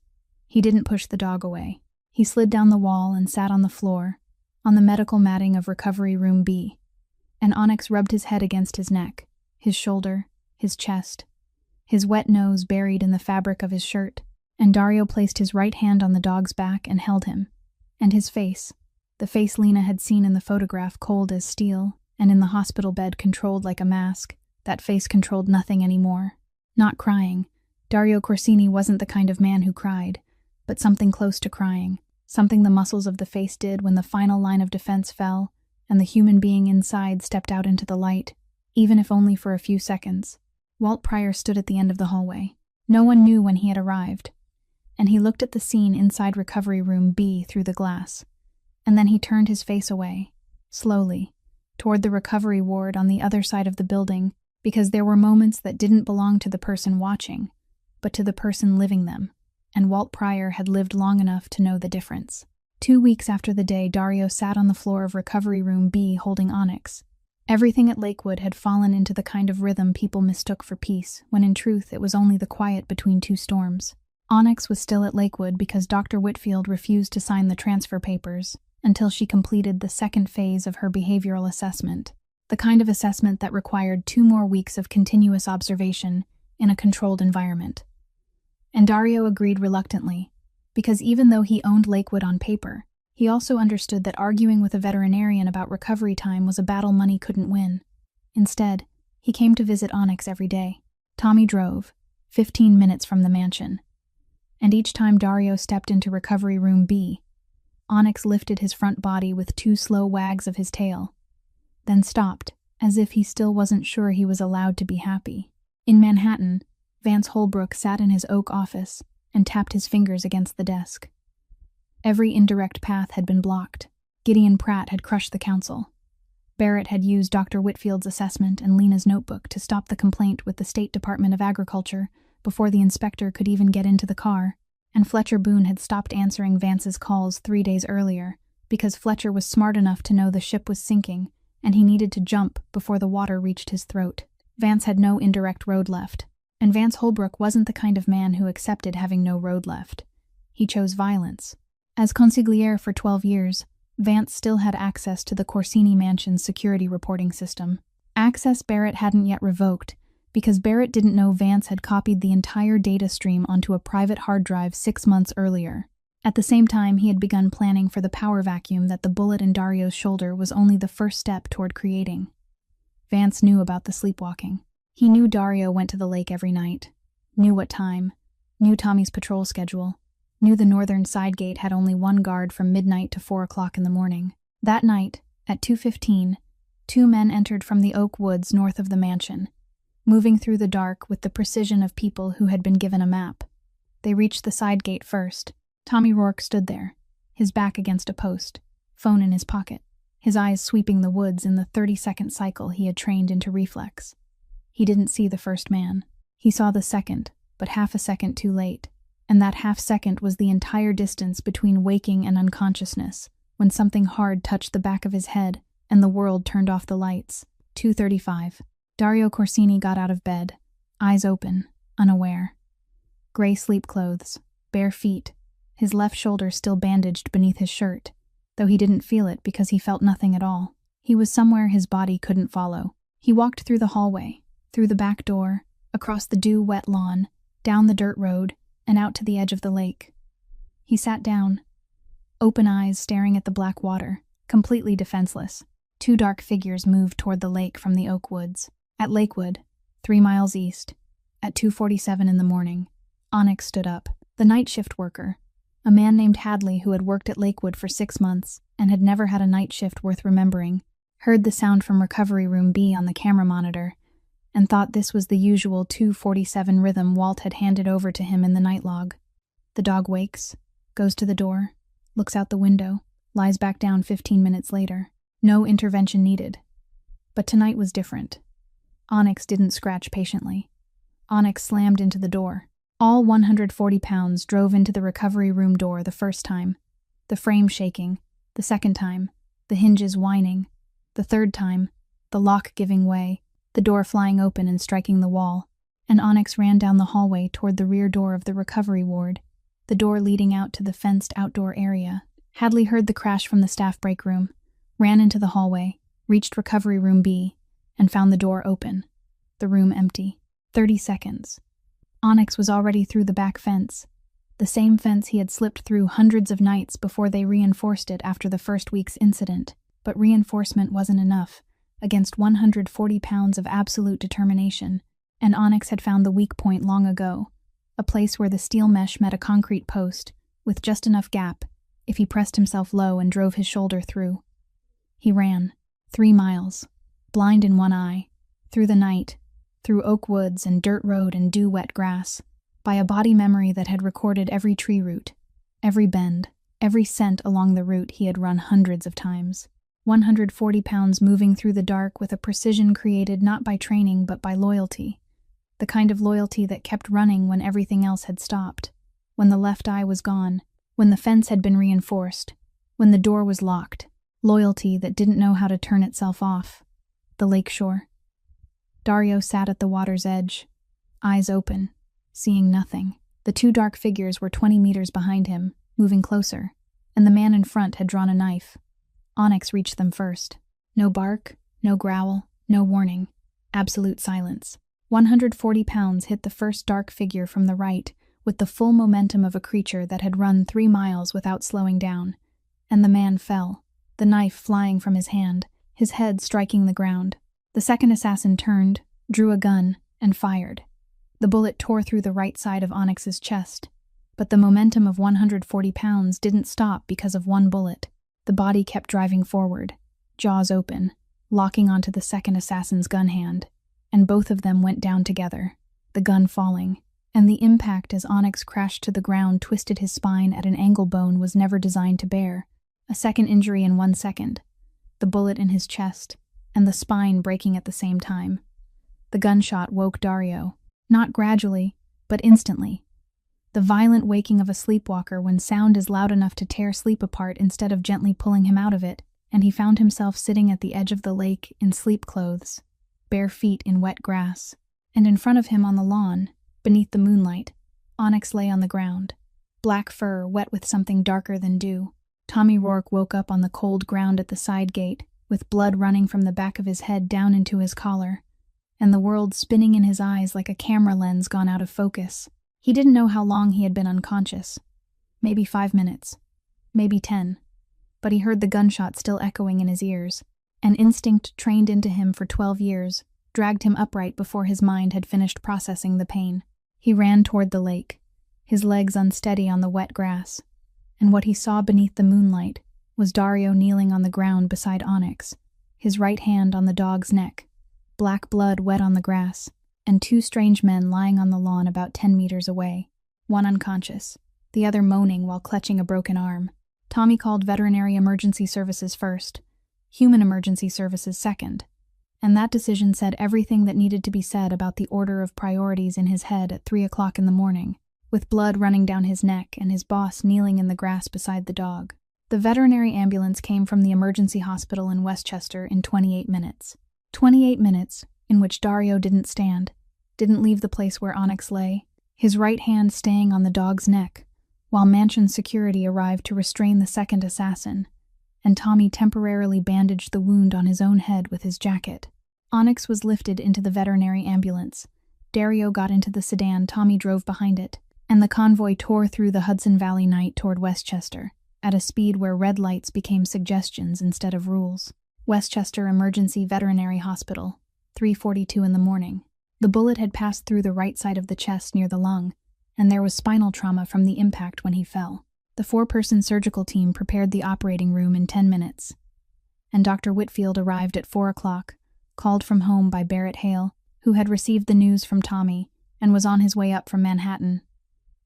He didn't push the dog away. He slid down the wall and sat on the floor, on the medical matting of Recovery Room B. And Onyx rubbed his head against his neck, his shoulder, his chest, his wet nose buried in the fabric of his shirt, and Dario placed his right hand on the dog's back and held him. And his face, the face Lena had seen in the photograph, cold as steel, and in the hospital bed controlled like a mask, that face controlled nothing anymore. Not crying. Dario Corsini wasn't the kind of man who cried, but something close to crying, something the muscles of the face did when the final line of defense fell, and the human being inside stepped out into the light, even if only for a few seconds. Walt Pryor stood at the end of the hallway. No one knew when he had arrived, and he looked at the scene inside Recovery Room B through the glass. And then he turned his face away, slowly, toward the recovery ward on the other side of the building, because there were moments that didn't belong to the person watching, but to the person living them, and Walt Pryor had lived long enough to know the difference. 2 weeks after the day Dario sat on the floor of Recovery Room B holding Onyx, everything at Lakewood had fallen into the kind of rhythm people mistook for peace, when in truth it was only the quiet between two storms. Onyx was still at Lakewood because Dr. Whitfield refused to sign the transfer papers until she completed the second phase of her behavioral assessment, the kind of assessment that required 2 more weeks of continuous observation in a controlled environment. And Dario agreed reluctantly, because even though he owned Lakewood on paper, he also understood that arguing with a veterinarian about recovery time was a battle money couldn't win. Instead, he came to visit Onyx every day. Tommy drove, 15 minutes from the mansion. And each time Dario stepped into Recovery Room B, Onyx lifted his front body with 2 slow wags of his tail, then stopped, as if he still wasn't sure he was allowed to be happy. In Manhattan, Vance Holbrook sat in his oak office and tapped his fingers against the desk. Every indirect path had been blocked. Gideon Pratt had crushed the council. Barrett had used Dr. Whitfield's assessment and Lena's notebook to stop the complaint with the State Department of Agriculture before the inspector could even get into the car, and Fletcher Boone had stopped answering Vance's calls 3 days earlier because Fletcher was smart enough to know the ship was sinking and he needed to jump before the water reached his throat. Vance had no indirect road left, and Vance Holbrook wasn't the kind of man who accepted having no road left. He chose violence. As consigliere for 12 years, Vance still had access to the Corsini Mansion's security reporting system. Access Barrett hadn't yet revoked, because Barrett didn't know Vance had copied the entire data stream onto a private hard drive 6 months earlier. At the same time, he had begun planning for the power vacuum that the bullet in Dario's shoulder was only the first step toward creating. Vance knew about the sleepwalking. He knew Dario went to the lake every night, knew what time, knew Tommy's patrol schedule, knew the northern side gate had only 1 guard from midnight to 4 o'clock in the morning. That night, at 2:15, 2 men entered from the oak woods north of the mansion, moving through the dark with the precision of people who had been given a map. They reached the side gate first. Tommy Rourke stood there, his back against a post, phone in his pocket, his eyes sweeping the woods in the 30-second cycle he had trained into reflex. He didn't see the first man. He saw the second, but half a second too late, and that half second was the entire distance between waking and unconsciousness, when something hard touched the back of his head and the world turned off the lights. 2:35. Dario Corsini got out of bed, eyes open, unaware. Gray sleep clothes, bare feet, his left shoulder still bandaged beneath his shirt, though he didn't feel it because he felt nothing at all. He was somewhere his body couldn't follow. He walked through the hallway, through the back door, across the dew-wet lawn, down the dirt road, and out to the edge of the lake. He sat down, open eyes staring at the black water, completely defenseless. 2 dark figures moved toward the lake from the oak woods. At Lakewood, 3 miles east, at 2:47 in the morning, Onyx stood up. The night shift worker, a man named Hadley who had worked at Lakewood for 6 months and had never had a night shift worth remembering, heard the sound from Recovery Room B on the camera monitor and thought this was the usual 2:47 rhythm Walt had handed over to him in the night log. The dog wakes, goes to the door, looks out the window, lies back down 15 minutes later. No intervention needed. But tonight was different. Onyx didn't scratch patiently. Onyx slammed into the door. All 140 pounds drove into the recovery room door the first time, the frame shaking, the second time, the hinges whining, the third time, the lock giving way, the door flying open and striking the wall. and Onyx ran down the hallway toward the rear door of the recovery ward, the door leading out to the fenced outdoor area. Hadley heard the crash from the staff break room, ran into the hallway, reached recovery room B, and found the door open. The room empty. 30 seconds. Onyx was already through the back fence, the same fence he had slipped through hundreds of nights before they reinforced it after the first week's incident. But reinforcement wasn't enough, against 140 pounds of absolute determination, and Onyx had found the weak point long ago, a place where the steel mesh met a concrete post, with just enough gap, if he pressed himself low and drove his shoulder through. He ran, 3 miles, blind in one eye, through the night, through oak woods and dirt road and dew-wet grass, by a body memory that had recorded every tree root, every bend, every scent along the route he had run hundreds of times. 140 pounds moving through the dark with a precision created not by training but by loyalty. The kind of loyalty that kept running when everything else had stopped, when the left eye was gone, when the fence had been reinforced, when the door was locked. Loyalty that didn't know how to turn itself off. The lakeshore. Dario sat at the water's edge, eyes open, seeing nothing. The 2 dark figures were 20 meters behind him, moving closer, and the man in front had drawn a knife. Onyx reached them first. No bark, no growl, no warning. Absolute silence. 140 pounds hit the first dark figure from the right with the full momentum of a creature that had run 3 miles without slowing down, and the man fell, the knife flying from his hand, his head striking the ground. The second assassin turned, drew a gun, and fired. The bullet tore through the right side of Onyx's chest, but the momentum of 140 pounds didn't stop because of one bullet. The body kept driving forward, jaws open, locking onto the second assassin's gun hand, and both of them went down together, the gun falling, and the impact as Onyx crashed to the ground twisted his spine at an angle bone was never designed to bear. A second injury in 1 second, the bullet in his chest, and the spine breaking at the same time. The gunshot woke Dario, not gradually, but instantly. The violent waking of a sleepwalker when sound is loud enough to tear sleep apart instead of gently pulling him out of it, and he found himself sitting at the edge of the lake in sleep clothes, bare feet in wet grass, and in front of him on the lawn, beneath the moonlight, Onyx lay on the ground, black fur wet with something darker than dew. Tommy Rourke woke up on the cold ground at the side gate, with blood running from the back of his head down into his collar, and the world spinning in his eyes like a camera lens gone out of focus. He didn't know how long he had been unconscious. Maybe 5 minutes. Maybe 10. But he heard the gunshot still echoing in his ears. An instinct trained into him for 12 years dragged him upright before his mind had finished processing the pain. He ran toward the lake, his legs unsteady on the wet grass, and what he saw beneath the moonlight was Dario kneeling on the ground beside Onyx, his right hand on the dog's neck, black blood wet on the grass, and 2 strange men lying on the lawn about 10 meters away, one unconscious, the other moaning while clutching a broken arm. Tommy called veterinary emergency services first, human emergency services second, and that decision said everything that needed to be said about the order of priorities in his head at 3 o'clock in the morning, with blood running down his neck and his boss kneeling in the grass beside the dog. The veterinary ambulance came from the emergency hospital in Westchester in 28 minutes. 28 minutes in which Dario didn't stand, didn't leave the place where Onyx lay, his right hand staying on the dog's neck, while mansion security arrived to restrain the second assassin, and Tommy temporarily bandaged the wound on his own head with his jacket. Onyx was lifted into the veterinary ambulance. Dario got into the sedan Tommy drove behind it, and the convoy tore through the Hudson Valley night toward Westchester, at a speed where red lights became suggestions instead of rules. Westchester Emergency Veterinary Hospital, 3:42 in the morning. The bullet had passed through the right side of the chest near the lung, and there was spinal trauma from the impact when he fell. The 4-person surgical team prepared the operating room in 10 minutes, and Dr. Whitfield arrived at 4 o'clock, called from home by Barrett Hale, who had received the news from Tommy and was on his way up from Manhattan.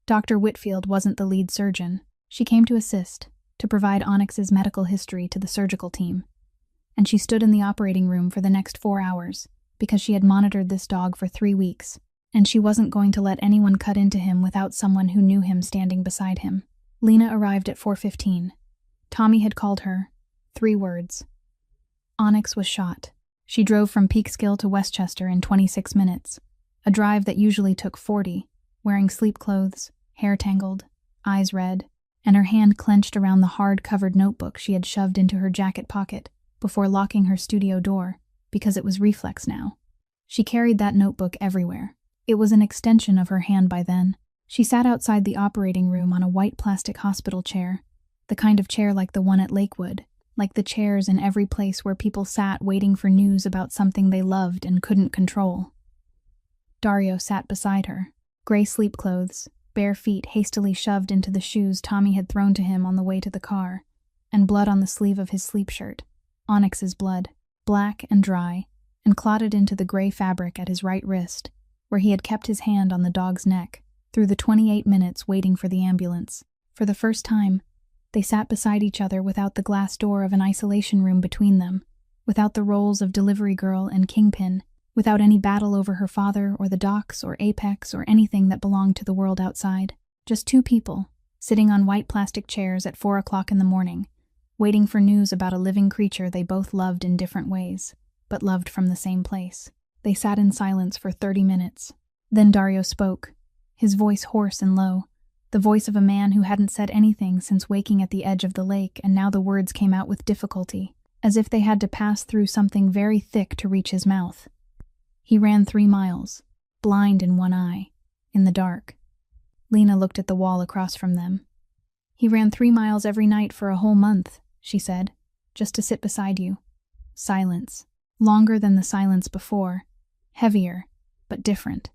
Dr. Whitfield wasn't the lead surgeon. She came to assist, to provide Onyx's medical history to the surgical team, and she stood in the operating room for the next 4 hours, because she had monitored this dog for 3 weeks, and she wasn't going to let anyone cut into him without someone who knew him standing beside him. Lena arrived at 4:15. Tommy had called her. 3 words. Onyx was shot. She drove from Peekskill to Westchester in 26 minutes. a drive that usually took 40, wearing sleep clothes, hair tangled, eyes red, and her hand clenched around the hard-covered notebook she had shoved into her jacket pocket before locking her studio door, because it was reflex now. She carried that notebook everywhere. It was an extension of her hand by then. She sat outside the operating room on a white plastic hospital chair, the kind of chair like the one at Lakewood, like the chairs in every place where people sat waiting for news about something they loved and couldn't control. Dario sat beside her, gray sleep clothes, bare feet hastily shoved into the shoes Tommy had thrown to him on the way to the car, and blood on the sleeve of his sleep shirt, Onyx's blood, black and dry, and clotted into the gray fabric at his right wrist, where he had kept his hand on the dog's neck through the 28 minutes waiting for the ambulance. For the first time, they sat beside each other without the glass door of an isolation room between them, without the roles of delivery girl and kingpin, without any battle over her father or the docks or Apex or anything that belonged to the world outside. Just two people, sitting on white plastic chairs at 4 o'clock in the morning, waiting for news about a living creature they both loved in different ways, but loved from the same place. They sat in silence for 30 minutes. Then Dario spoke, his voice hoarse and low, the voice of a man who hadn't said anything since waking at the edge of the lake, and now the words came out with difficulty, as if they had to pass through something very thick to reach his mouth. He ran 3 miles, blind in one eye, in the dark. Lena looked at the wall across from them. He ran 3 miles every night for a whole month, she said, just to sit beside you. Silence. Longer than the silence before. Heavier, but different.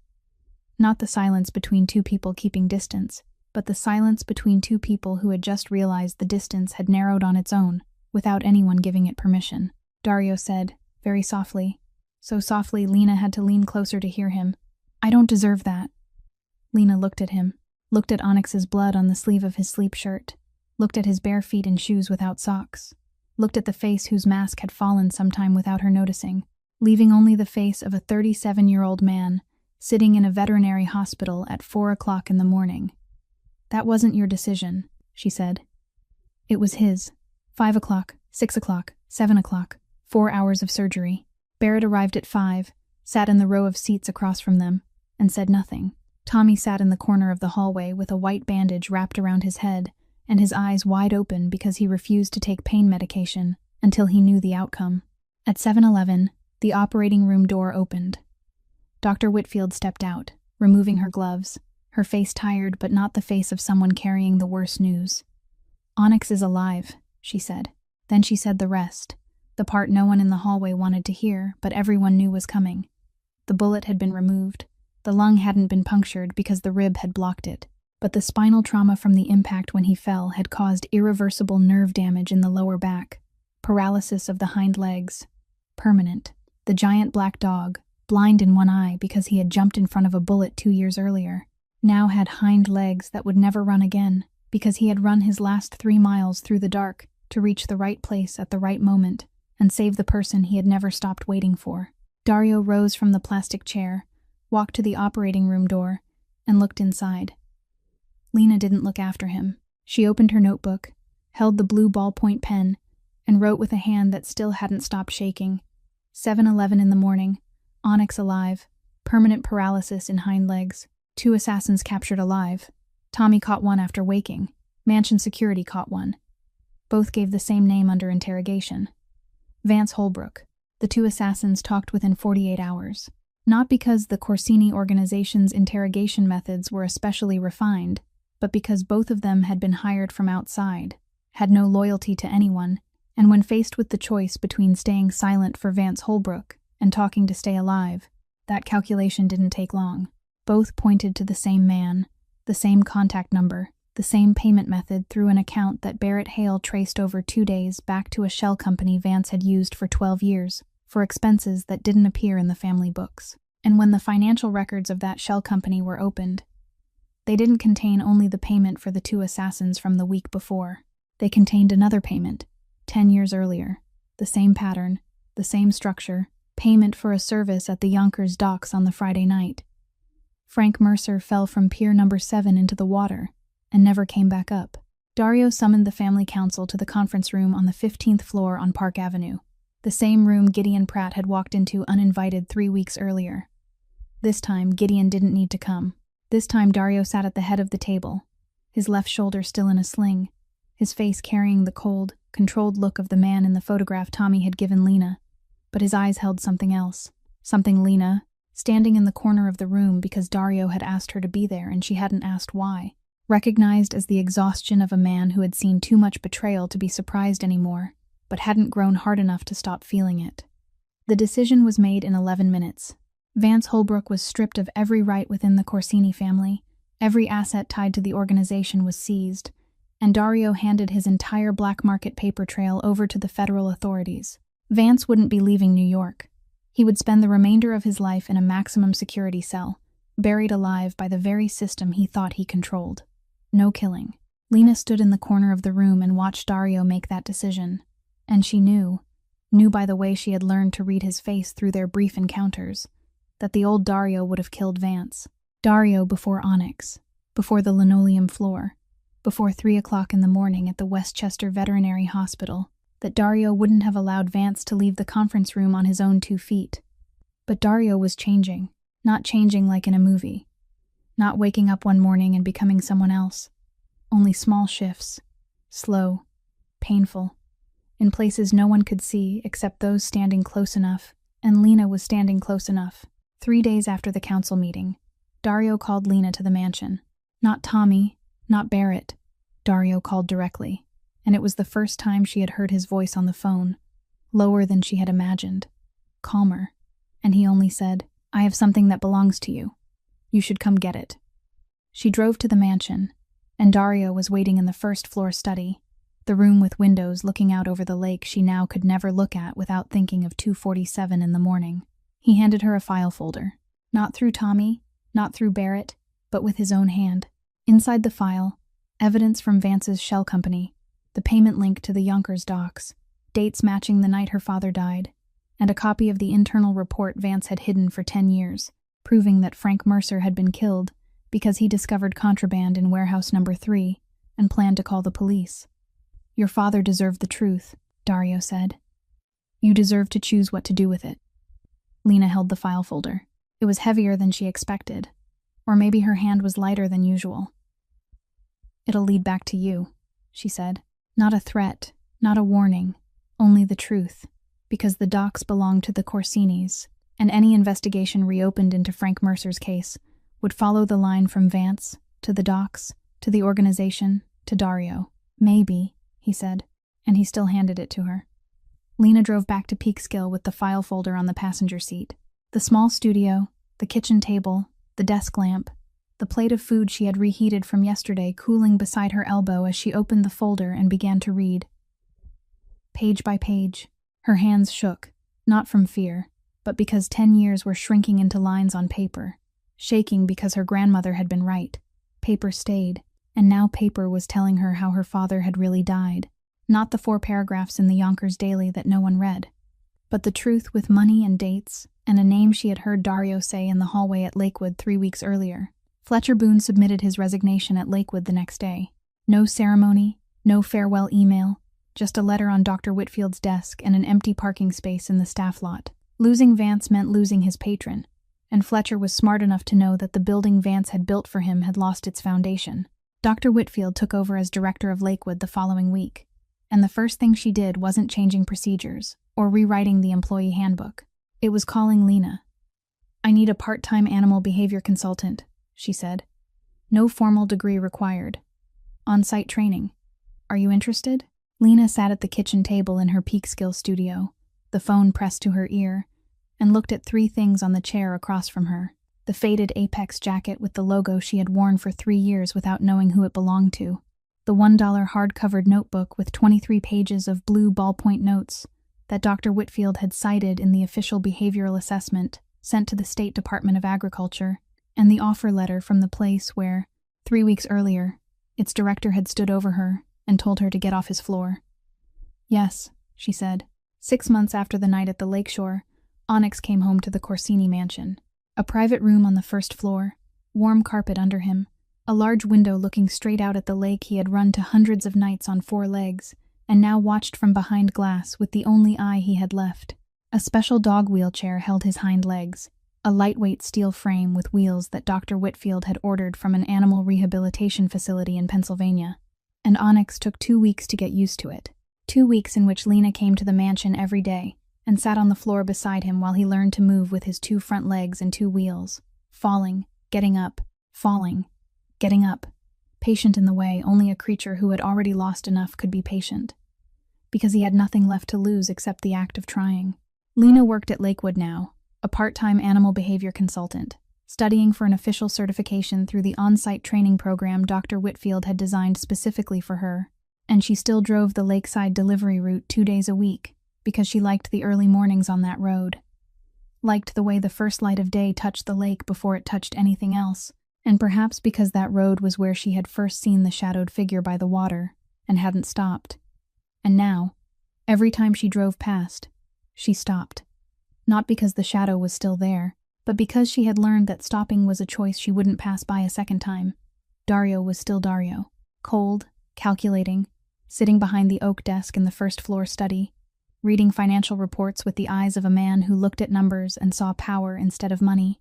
Not the silence between two people keeping distance, but the silence between two people who had just realized the distance had narrowed on its own, without anyone giving it permission. Dario said, very softly, so softly Lena had to lean closer to hear him, "I don't deserve that." Lena looked at him, looked at Onyx's blood on the sleeve of his sleep shirt, looked at his bare feet in shoes without socks, looked at the face whose mask had fallen sometime without her noticing, leaving only the face of a 37-year-old man sitting in a veterinary hospital at 4 o'clock in the morning. "That wasn't your decision," she said. "It was his. 5 o'clock, 6 o'clock, 7 o'clock, 4 hours of surgery." Barrett arrived at 5, sat in the row of seats across from them, and said nothing. Tommy sat in the corner of the hallway with a white bandage wrapped around his head and his eyes wide open because he refused to take pain medication until he knew the outcome. At 7:11, the operating room door opened. Dr. Whitfield stepped out, removing her gloves, her face tired but not the face of someone carrying the worst news. "Onyx is alive," she said. Then she said the rest, the part no one in the hallway wanted to hear, but everyone knew was coming. The bullet had been removed. The lung hadn't been punctured because the rib had blocked it, but the spinal trauma from the impact when he fell had caused irreversible nerve damage in the lower back, paralysis of the hind legs, permanent. The giant black dog, blind in one eye because he had jumped in front of a bullet 2 years earlier, now had hind legs that would never run again because he had run his last 3 miles through the dark to reach the right place at the right moment and save the person he had never stopped waiting for. Dario rose from the plastic chair, walked to the operating room door, and looked inside. Lena didn't look after him. She opened her notebook, held the blue ballpoint pen, and wrote with a hand that still hadn't stopped shaking. 7:11 in the morning, Onyx alive, permanent paralysis in hind legs, 2 assassins captured alive. Tommy caught one after waking. Mansion security caught one. Both gave the same name under interrogation. Vance Holbrook. The 2 assassins talked within 48 hours. Not because the Corsini organization's interrogation methods were especially refined, but because both of them had been hired from outside, had no loyalty to anyone, and when faced with the choice between staying silent for Vance Holbrook and talking to stay alive, that calculation didn't take long. Both pointed to the same man, the same contact number, the same payment method through an account that Barrett Hale traced over 2 days back to a shell company Vance had used for 12 years, for expenses that didn't appear in the family books. And when the financial records of that shell company were opened, they didn't contain only the payment for the 2 assassins from the week before. They contained another payment, 10 years earlier, the same pattern, the same structure, payment for a service at the Yonkers docks on the Friday night. Frank Mercer fell from pier number 7 into the water and never came back up. Dario summoned the family council to the conference room on the 15th floor on Park Avenue, the same room Gideon Pratt had walked into uninvited 3 weeks earlier. This time, Gideon didn't need to come. This time, Dario sat at the head of the table, his left shoulder still in a sling, his face carrying the cold, controlled look of the man in the photograph Tommy had given Lena. But his eyes held something else. Something Lena, standing in the corner of the room because Dario had asked her to be there and she hadn't asked why, recognized as the exhaustion of a man who had seen too much betrayal to be surprised anymore, but hadn't grown hard enough to stop feeling it. The decision was made in 11 minutes. Vance Holbrook was stripped of every right within the Corsini family, every asset tied to the organization was seized, and Dario handed his entire black market paper trail over to the federal authorities. Vance wouldn't be leaving New York. He would spend the remainder of his life in a maximum security cell, buried alive by the very system he thought he controlled. No killing. Lena stood in the corner of the room and watched Dario make that decision, and she knew by the way she had learned to read his face through their brief encounters, that the old Dario would have killed Vance. Dario before Onyx, before the linoleum floor, before 3 o'clock in the morning at the Westchester Veterinary Hospital, that Dario wouldn't have allowed Vance to leave the conference room on his own 2 feet. But Dario was changing, not changing like in a movie. Not waking up one morning and becoming someone else. Only small shifts, slow, painful, in places no one could see except those standing close enough, and Lena was standing close enough. 3 days after the council meeting, Dario called Lena to the mansion. Not Tommy, not Barrett. Dario called directly, and it was the first time she had heard his voice on the phone, lower than she had imagined, calmer, and he only said, "I have something that belongs to you. You should come get it." She drove to the mansion, and Dario was waiting in the first-floor study, the room with windows looking out over the lake she now could never look at without thinking of 2:47 in the morning. He handed her a file folder, not through Tommy, not through Barrett, but with his own hand. Inside the file, evidence from Vance's shell company, the payment link to the Yonkers docks, dates matching the night her father died, and a copy of the internal report Vance had hidden for 10 years, proving that Frank Mercer had been killed because he discovered contraband in warehouse number 3 and planned to call the police. "Your father deserved the truth," Dario said. "You deserve to choose what to do with it." Lena held the file folder. It was heavier than she expected, or maybe her hand was lighter than usual. "It'll lead back to you," she said. Not a threat, not a warning, only the truth, because the docks belonged to the Corsinis, and any investigation reopened into Frank Mercer's case would follow the line from Vance, to the docks, to the organization, to Dario. "Maybe," he said, and he still handed it to her. Lena drove back to Peekskill with the file folder on the passenger seat. The small studio, the kitchen table, the desk lamp, the plate of food she had reheated from yesterday cooling beside her elbow as she opened the folder and began to read. Page by page, her hands shook, not from fear, but because 10 years were shrinking into lines on paper, shaking because her grandmother had been right. Paper stayed, and now paper was telling her how her father had really died. Not the 4 paragraphs in the Yonkers Daily that no one read, but the truth with money and dates, and a name she had heard Dario say in the hallway at Lakewood 3 weeks earlier. Fletcher Boone submitted his resignation at Lakewood the next day. No ceremony, no farewell email, just a letter on Dr. Whitfield's desk and an empty parking space in the staff lot. Losing Vance meant losing his patron, and Fletcher was smart enough to know that the building Vance had built for him had lost its foundation. Dr. Whitfield took over as director of Lakewood the following week, and the first thing she did wasn't changing procedures or rewriting the employee handbook. It was calling Lena. "I need a part-time animal behavior consultant," she said. "No formal degree required. On-site training. Are you interested?" Lena sat at the kitchen table in her Peekskill studio, the phone pressed to her ear, and looked at 3 things on the chair across from her. The faded Apex jacket with the logo she had worn for 3 years without knowing who it belonged to. The $1 hard-covered notebook with 23 pages of blue ballpoint notes that Dr. Whitfield had cited in the official behavioral assessment sent to the State Department of Agriculture, and the offer letter from the place where, 3 weeks earlier, its director had stood over her and told her to get off his floor. "Yes," she said. 6 months after the night at the lakeshore, Onyx came home to the Corsini mansion. A private room on the first floor, warm carpet under him, a large window looking straight out at the lake he had run to hundreds of nights on 4 legs, and now watched from behind glass with the only eye he had left. A special dog wheelchair held his hind legs. a lightweight steel frame with wheels that Dr. Whitfield had ordered from an animal rehabilitation facility in Pennsylvania. And Onyx took 2 weeks to get used to it. 2 weeks in which Lena came to the mansion every day and sat on the floor beside him while he learned to move with his 2 front legs and 2 wheels, falling, getting up, falling, getting up. Patient in the way only a creature who had already lost enough could be patient, because he had nothing left to lose except the act of trying. Lena worked at Lakewood now, a part-time animal behavior consultant, studying for an official certification through the on-site training program Dr. Whitfield had designed specifically for her, and she still drove the lakeside delivery route 2 days a week because she liked the early mornings on that road, liked the way the first light of day touched the lake before it touched anything else, and perhaps because that road was where she had first seen the shadowed figure by the water and hadn't stopped. And now, every time she drove past, she stopped. Not because the shadow was still there, but because she had learned that stopping was a choice she wouldn't pass by a second time. Dario was still Dario, cold, calculating, sitting behind the oak desk in the first-floor study, reading financial reports with the eyes of a man who looked at numbers and saw power instead of money.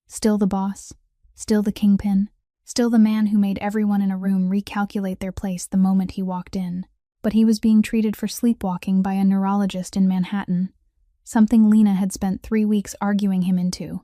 Still the boss, still the kingpin, still the man who made everyone in a room recalculate their place the moment he walked in. But he was being treated for sleepwalking by a neurologist in Manhattan, something Lena had spent 3 weeks arguing him into,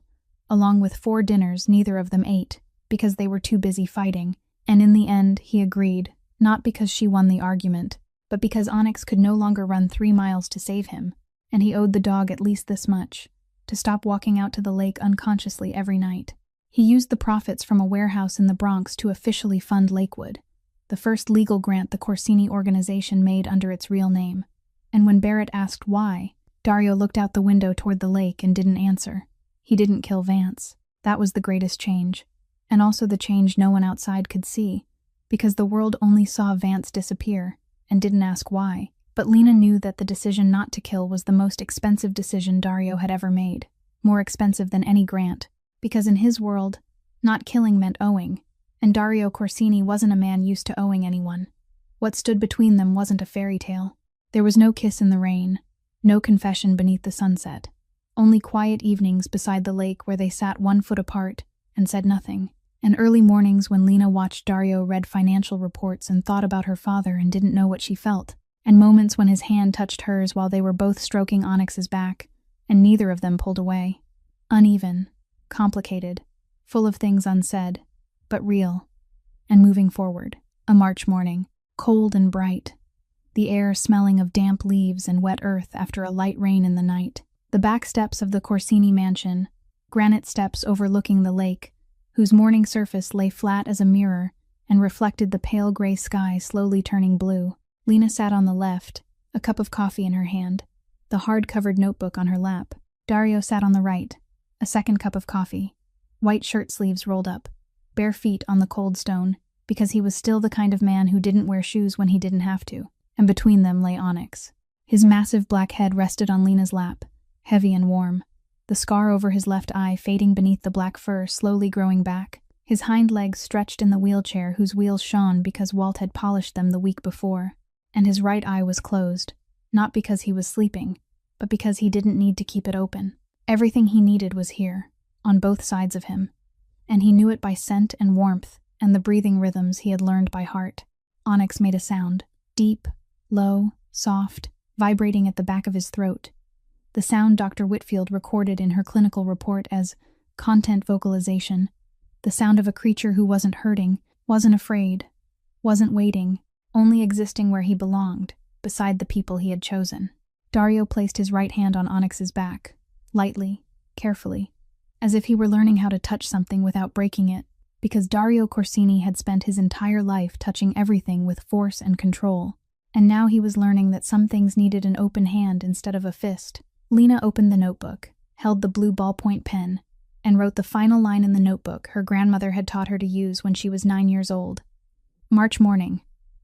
along with 4 dinners neither of them ate, because they were too busy fighting, and in the end he agreed, not because she won the argument, but because Onyx could no longer run 3 miles to save him, and he owed the dog at least this much, to stop walking out to the lake unconsciously every night. He used the profits from a warehouse in the Bronx to officially fund Lakewood, the first legal grant the Corsini organization made under its real name. And when Barrett asked why, Dario looked out the window toward the lake and didn't answer. He didn't kill Vance. That was the greatest change, and also the change no one outside could see, because the world only saw Vance disappear and didn't ask why. But Lena knew that the decision not to kill was the most expensive decision Dario had ever made, more expensive than any grant, because in his world, not killing meant owing, and Dario Corsini wasn't a man used to owing anyone. What stood between them wasn't a fairy tale. There was no kiss in the rain, no confession beneath the sunset, only quiet evenings beside the lake where they sat 1 foot apart and said nothing, and early mornings when Lena watched Dario read financial reports and thought about her father and didn't know what she felt, and moments when his hand touched hers while they were both stroking Onyx's back, and neither of them pulled away. Uneven, complicated, full of things unsaid, but real, and moving forward. A March morning, cold and bright, the air smelling of damp leaves and wet earth after a light rain in the night. The back steps of the Corsini mansion, granite steps overlooking the lake, whose morning surface lay flat as a mirror and reflected the pale gray sky slowly turning blue. Lena sat on the left, a cup of coffee in her hand, the hard-covered notebook on her lap. Dario sat on the right, a second cup of coffee, white shirt sleeves rolled up, bare feet on the cold stone, because he was still the kind of man who didn't wear shoes when he didn't have to, and between them lay Onyx. His massive black head rested on Lena's lap, heavy and warm, the scar over his left eye fading beneath the black fur slowly growing back, his hind legs stretched in the wheelchair whose wheels shone because Walt had polished them the week before, and his right eye was closed, not because he was sleeping, but because he didn't need to keep it open. Everything he needed was here, on both sides of him, and he knew it by scent and warmth and the breathing rhythms he had learned by heart. Onyx made a sound, deep, low, soft, vibrating at the back of his throat. The sound Dr. Whitfield recorded in her clinical report as content vocalization, the sound of a creature who wasn't hurting, wasn't afraid, wasn't waiting, only existing where he belonged, beside the people he had chosen. Dario placed his right hand on Onyx's back, lightly, carefully, as if he were learning how to touch something without breaking it, because Dario Corsini had spent his entire life touching everything with force and control, and now he was learning that some things needed an open hand instead of a fist. Lena opened the notebook, held the blue ballpoint pen, and wrote the final line in the notebook her grandmother had taught her to use when she was 9 years old. March morning.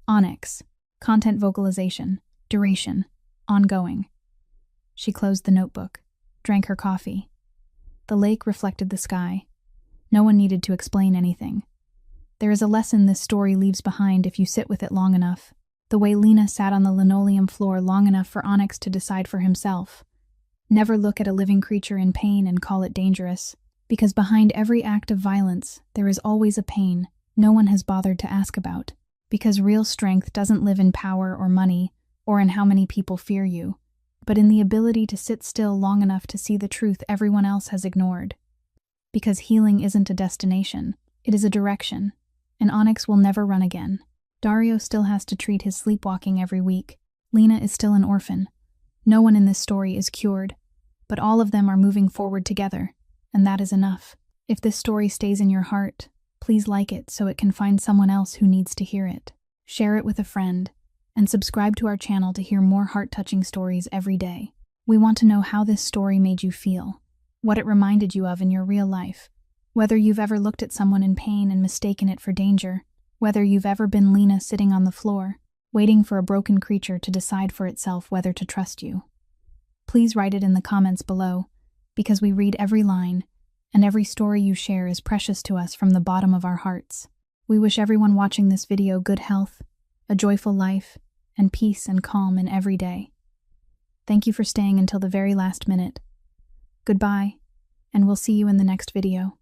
Onyx. Content vocalization. Duration. Ongoing. She closed the notebook, drank her coffee. The lake reflected the sky. No one needed to explain anything. There is a lesson this story leaves behind if you sit with it long enough, the way Lena sat on the linoleum floor long enough for Onyx to decide for himself. Never look at a living creature in pain and call it dangerous, because behind every act of violence, there is always a pain no one has bothered to ask about. Because real strength doesn't live in power or money, or in how many people fear you, but in the ability to sit still long enough to see the truth everyone else has ignored. Because healing isn't a destination, it is a direction, and Onyx will never run again. Dario still has to treat his sleepwalking every week. Lena is still an orphan. No one in this story is cured, but all of them are moving forward together, and that is enough. If this story stays in your heart, please like it so it can find someone else who needs to hear it. Share it with a friend, and subscribe to our channel to hear more heart-touching stories every day. We want to know how this story made you feel, what it reminded you of in your real life, whether you've ever looked at someone in pain and mistaken it for danger, whether you've ever been Lena sitting on the floor, waiting for a broken creature to decide for itself whether to trust you. Please write it in the comments below, because we read every line, and every story you share is precious to us from the bottom of our hearts. We wish everyone watching this video good health, a joyful life, and peace and calm in every day. Thank you for staying until the very last minute. Goodbye, and we'll see you in the next video.